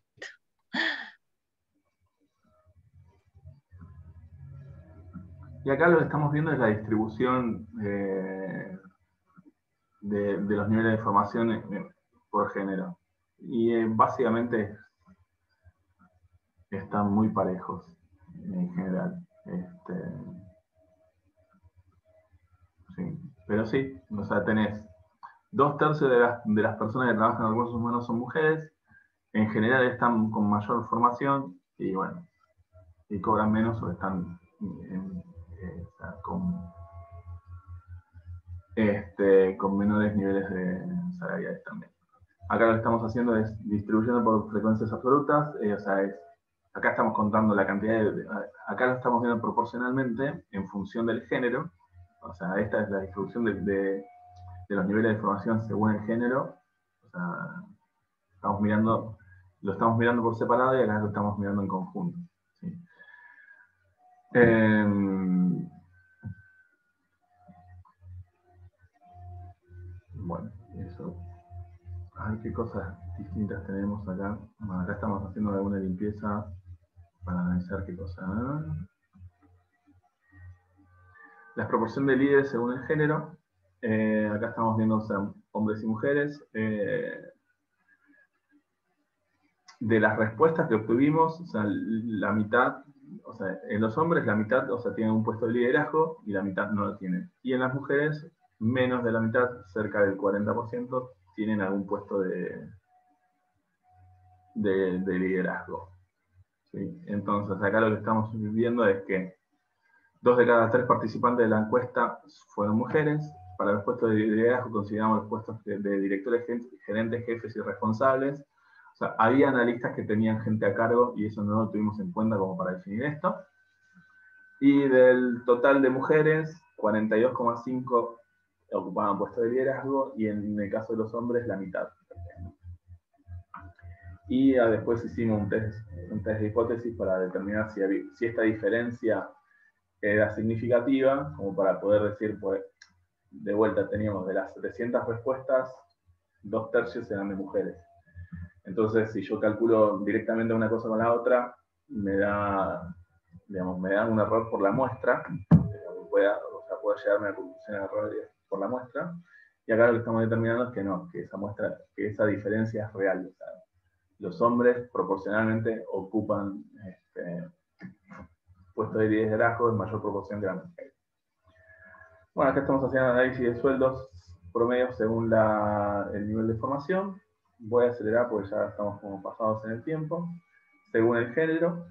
Y acá lo que estamos viendo es la distribución de los niveles de formación por género. Y básicamente están muy parejos en general. Sí. Pero sí, o sea, tenés 2/3 de las personas que trabajan en recursos humanos son mujeres, en general están con mayor formación y bueno, y cobran menos o están con menores niveles salariales también. Acá lo que estamos haciendo es distribuyendo por frecuencias absolutas, o sea, acá estamos contando la cantidad acá lo estamos viendo proporcionalmente en función del género, o sea, esta es la distribución de los niveles de formación según el género, o sea, lo estamos mirando por separado y acá lo estamos mirando en conjunto. ¿Sí? Bueno, eso. Ay, qué cosas distintas tenemos acá. Bueno, acá estamos haciendo alguna limpieza para analizar qué cosa. La proporción de líderes según el género. Acá estamos viendo, o sea, hombres y mujeres. De las respuestas que obtuvimos, o sea, la mitad, o sea, en los hombres la mitad, o sea, tienen un puesto de liderazgo y la mitad no lo tienen. Y en las mujeres, menos de la mitad, cerca del 40%, tienen algún puesto de liderazgo. ¿Sí? Entonces, acá lo que estamos viendo es que 2 de cada 3 participantes de la encuesta fueron mujeres. Para los puestos de liderazgo consideramos los puestos de directores, gerentes, jefes y responsables. O sea, había analistas que tenían gente a cargo y eso no lo tuvimos en cuenta como para definir esto. Y del total de mujeres, 42,5 ocupaban puestos de liderazgo y en el caso de los hombres, la mitad. Y después hicimos un test de hipótesis para determinar si esta diferencia era significativa, como para poder decir, pues, de vuelta teníamos de las 700 respuestas, 2/3 eran de mujeres. Entonces, si yo calculo directamente una cosa con la otra, me da un error por la muestra, puedo llegarme a conclusiones de errores por la muestra, y acá lo que estamos determinando es que no, que esa diferencia es real. O sea, los hombres proporcionalmente ocupan puestos de liderazgo en mayor proporción que las mujeres. Bueno, acá estamos haciendo análisis de sueldos promedios según el nivel de formación. Voy a acelerar porque ya estamos como pasados en el tiempo. Según el género.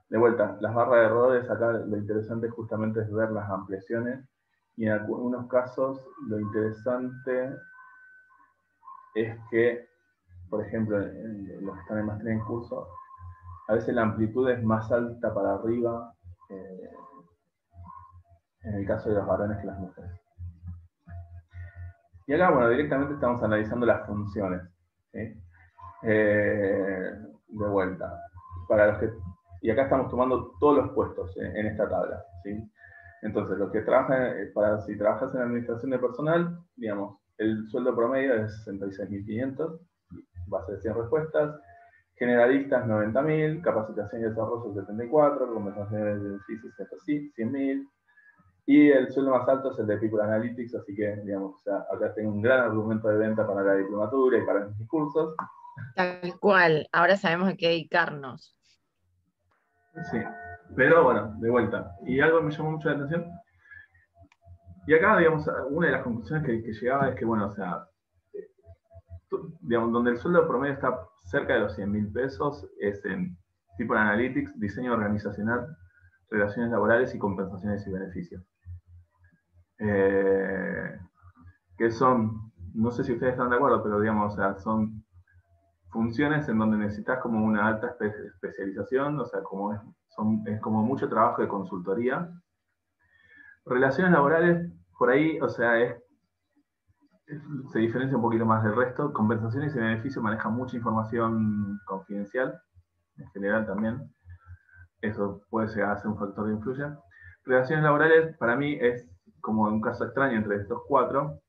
De vuelta, las barras de errores, acá lo interesante justamente es ver las ampliaciones. Y en algunos casos lo interesante es que, por ejemplo, en los que están en maestría en curso, a veces la amplitud es más alta para arriba en el caso de los varones que las mujeres. Y acá, bueno, directamente estamos analizando las funciones. ¿Sí? De vuelta. Y acá estamos tomando todos los puestos en esta tabla. ¿Sí? Entonces, los que trabajan, si trabajas en administración de personal, digamos, el sueldo promedio es 66.500, base de 100 respuestas. Generalistas 90.000, capacitación y desarrollo 74, conversaciones de beneficios 100.000. Y el sueldo más alto es el de People Analytics, así que, digamos, o sea, acá tengo un gran argumento de venta para la diplomatura y para mis discursos. Tal cual, ahora sabemos a qué dedicarnos. Sí, pero bueno, de vuelta. Y algo me llamó mucho la atención. Y acá, digamos, una de las conclusiones que llegaba es que, bueno, o sea, digamos, donde el sueldo promedio está cerca de los 100.000 pesos es en People Analytics, diseño organizacional, relaciones laborales y compensaciones y beneficios. Que son, no sé si ustedes están de acuerdo, pero digamos, o sea, son funciones en donde necesitas como una alta especialización, o sea, como es como mucho trabajo de consultoría. Relaciones laborales, por ahí, o sea, se diferencia un poquito más del resto. Compensaciones y beneficios manejan mucha información confidencial, en general también. Eso puede llegar a ser un factor de influencia. Relaciones laborales, para mí, es como un caso extraño entre estos cuatro,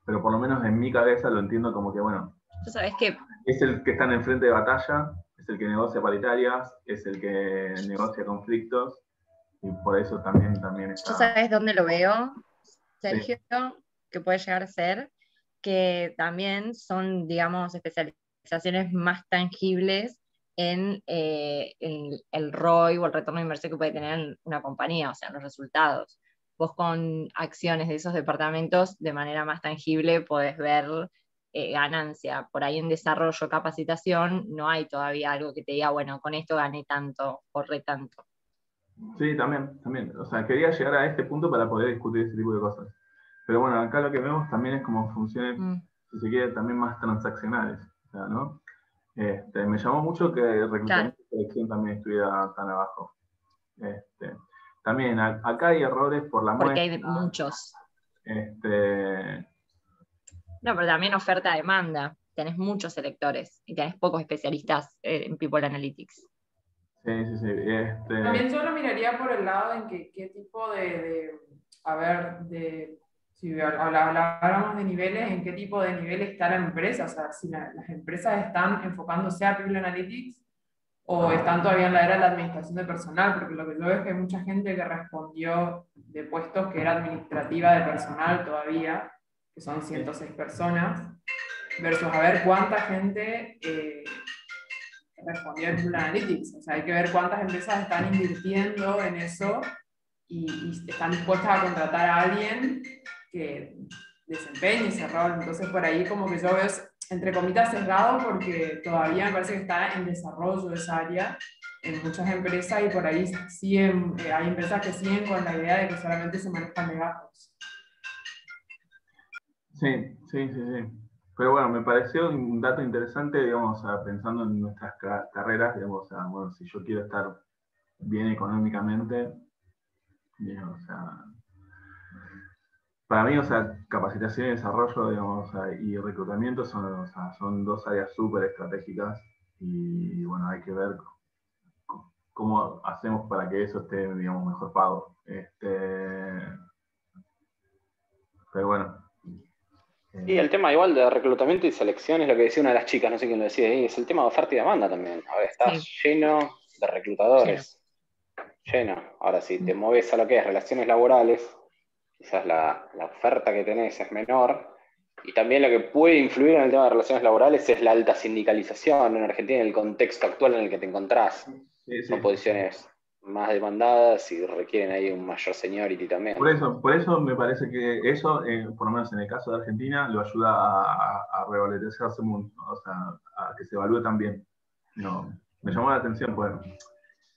pero por lo menos en mi cabeza lo entiendo como que, bueno, ¿tú sabes qué? Es el que está en el frente de batalla, es el que negocia paritarias, es el que negocia conflictos, y por eso también está... ¿Tú sabes dónde lo veo, Sergio? Sí. Que puede llegar a ser, que también son, digamos, especializaciones más tangibles en el ROI o el retorno de inversión que puede tener en una compañía, o sea, en los resultados. Vos con acciones de esos departamentos de manera más tangible podés ver ganancia. Por ahí en desarrollo, capacitación, no hay todavía algo que te diga, bueno, con esto gané tanto, ahorré tanto. Sí, también. O sea, quería llegar a este punto para poder discutir ese tipo de cosas. Pero bueno, acá lo que vemos también es como funciones, si se quiere, también más transaccionales. O sea, ¿no? Me llamó mucho que reclutamiento y selección también estuviera tan abajo. También acá hay errores por la muestra. Porque hay muchos. No, pero también oferta-demanda. Tenés muchos selectores y tenés pocos especialistas en People Analytics. Sí. También yo lo miraría por el lado en que qué tipo si habláramos de niveles, en qué tipo de nivel está la empresa, o sea, si las empresas están enfocándose a People Analytics o están todavía en la era de la administración de personal, porque lo que yo veo es que hay mucha gente que respondió de puestos que era administrativa de personal todavía, que son 106 personas, versus a ver cuánta gente respondió en Google Analytics. O sea, hay que ver cuántas empresas están invirtiendo en eso y están dispuestas a contratar a alguien que desempeñe ese rol. Entonces, por ahí como que yo veo, entre comillas, sesgado, porque todavía me parece que está en desarrollo esa área en muchas empresas y por ahí siguen, hay empresas que siguen con la idea de que solamente se manejan legajos. Sí. Pero bueno, me pareció un dato interesante, digamos, pensando en nuestras carreras, digamos, bueno, si yo quiero estar bien económicamente, digamos, para mí, o sea, capacitación y desarrollo, digamos, y reclutamiento son dos áreas súper estratégicas y bueno, hay que ver cómo hacemos para que eso esté, digamos, mejor pago. Pero bueno. Y el tema igual de reclutamiento y selección es lo que decía una de las chicas, no sé quién lo decía ahí, es el tema de oferta y demanda también. A ver, está lleno de reclutadores, lleno. Ahora, si te mueves a lo que es relaciones laborales, quizás la oferta que tenés es menor. Y también lo que puede influir en el tema de relaciones laborales es la alta sindicalización en Argentina, en el contexto actual en el que te encontrás. Son posiciones más demandadas y requieren ahí un mayor seniority también. Por eso me parece que eso, por lo menos en el caso de Argentina, lo ayuda a revalorizarse, o sea, a que se evalúe también. No, me llamó la atención, bueno,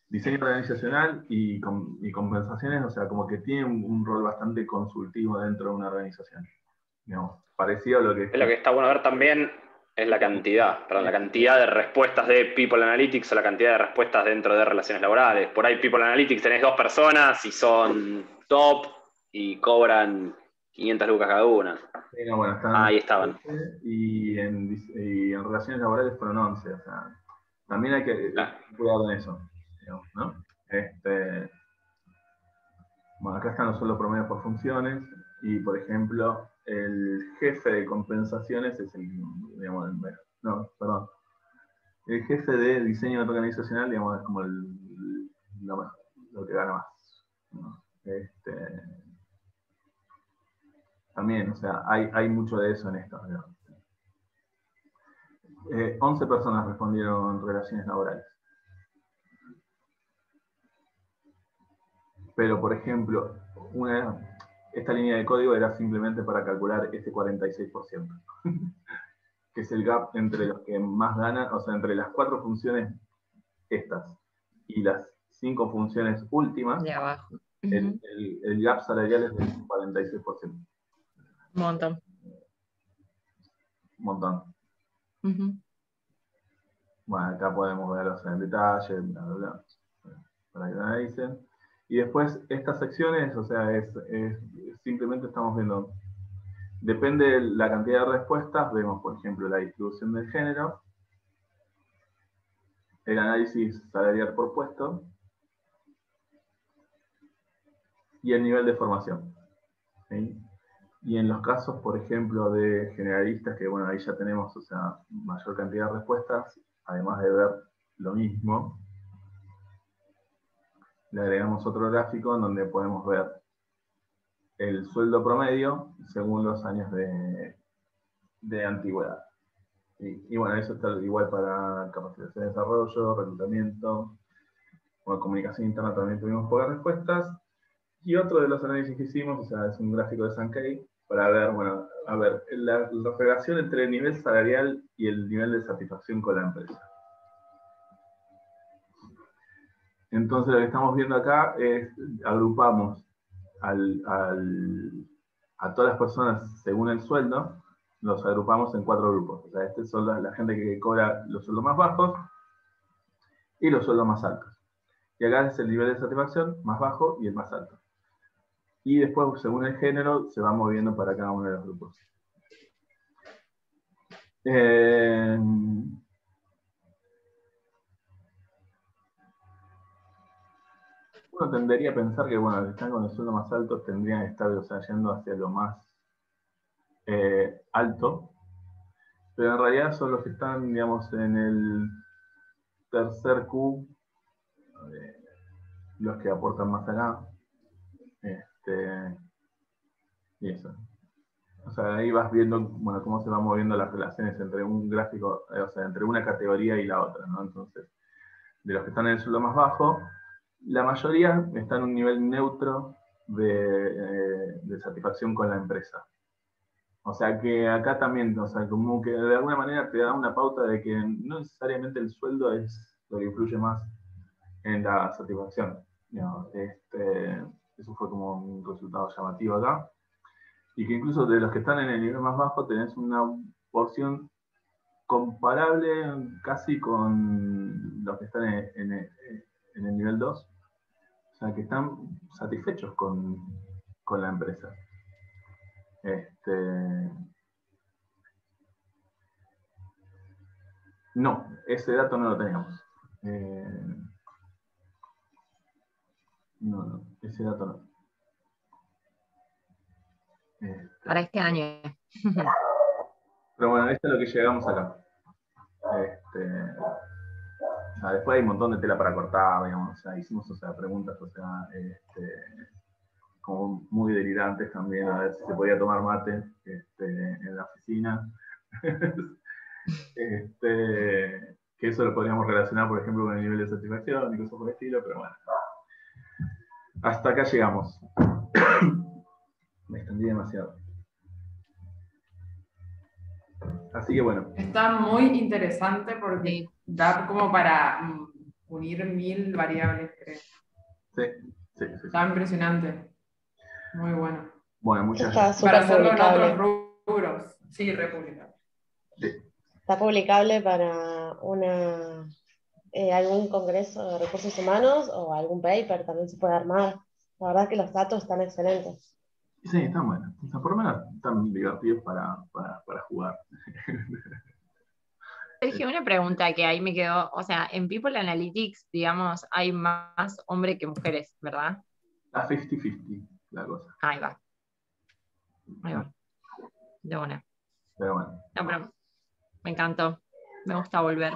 diseño organizacional y compensaciones, o sea, como que tiene un rol bastante consultivo dentro de una organización. Digamos, parecido a lo que... Es lo que está bueno ver también es la cantidad de respuestas de People Analytics o la cantidad de respuestas dentro de relaciones laborales. Por ahí People Analytics tenés 2 personas y son top y cobran 500 lucas cada una. Sí, no, bueno, ahí estaban. Y en relaciones laborales fueron 11, o sea, también hay que cuidar en eso, digamos, ¿no? Bueno, acá están los sueldos promedios por funciones y, por ejemplo, el jefe de compensaciones es digamos, el jefe de diseño organizacional, digamos, es como lo que gana más, ¿no? También, o sea, hay mucho de eso en esto, ¿no? 11 personas respondieron relaciones laborales. Pero, por ejemplo, esta línea de código era simplemente para calcular ese 46%, que es el gap entre los que más ganan, o sea, entre las 4 funciones estas y las 5 funciones últimas, de abajo. el gap salarial es del 46%. Un montón. Un montón. Bueno, acá podemos verlos en detalle, bla, bla, bla, para que lo analicen. Y después, estas secciones, o sea, simplemente estamos viendo, depende de la cantidad de respuestas, vemos, por ejemplo, la distribución del género, el análisis salarial por puesto, y el nivel de formación. ¿Sí? Y en los casos, por ejemplo, de generalistas, que bueno, ahí ya tenemos, o sea, mayor cantidad de respuestas, además de ver lo mismo, le agregamos otro gráfico en donde podemos ver el sueldo promedio según los años de antigüedad. Y bueno, eso está igual para capacitación de desarrollo, reclutamiento, bueno, comunicación interna también tuvimos pocas respuestas. Y otro de los análisis que hicimos, o sea, es un gráfico de Sankey, para ver, bueno, a ver, la relación entre el nivel salarial y el nivel de satisfacción con la empresa. Entonces lo que estamos viendo acá es, agrupamos a todas las personas según el sueldo, los agrupamos en 4 grupos. O sea, este son la gente que cobra los sueldos más bajos y los sueldos más altos. Y acá es el nivel de satisfacción más bajo y el más alto. Y después, según el género, se va moviendo para cada uno de los grupos. Uno tendería a pensar que, bueno, los que están con el sueldo más alto tendrían que estar, o sea, yendo hacia lo más alto, pero en realidad son los que están, digamos, en el tercer Q, los que aportan más acá. Y eso. O sea, ahí vas viendo, bueno, cómo se van moviendo las relaciones entre un gráfico, o sea, entre una categoría y la otra, ¿no? Entonces, de los que están en el sueldo más bajo, la mayoría está en un nivel neutro de satisfacción con la empresa. O sea que acá también, o sea, como que de alguna manera te da una pauta de que no necesariamente el sueldo es lo que influye más en la satisfacción. ¿No? Eso fue como un resultado llamativo acá. Y que incluso de los que están en el nivel más bajo tenés una porción comparable casi con los que están en el nivel 2. O sea, que están satisfechos con la empresa. No, ese dato no lo teníamos. No, ese dato no. Para este año. Pero bueno, esto es lo que llegamos acá. O sea, después hay un montón de tela para cortar, digamos, o sea, hicimos, o sea, preguntas, o sea, como muy delirantes también, a ver si se podía tomar mate en la oficina. Que eso lo podríamos relacionar, por ejemplo, con el nivel de satisfacción y cosas por el estilo, pero bueno. Hasta acá llegamos. Me extendí demasiado. Así que bueno. Está muy interesante porque da como para unir 1000 variables, creo. Sí. Está impresionante. Muy bueno. Bueno, muchas gracias. Para hacerlo en otros rubros. Sí, republicable. Sí. Está publicable para algún congreso de recursos humanos o algún paper, también se puede armar. La verdad que los datos están excelentes. Sí, están buenos. O sea, por lo menos están divertidos para jugar. Sergio, una pregunta que ahí me quedó, o sea, en People Analytics, digamos, hay más hombres que mujeres, ¿verdad? A 50-50 la cosa. Ahí va. De una. Pero bueno. No, pero me encantó. Me gusta volver.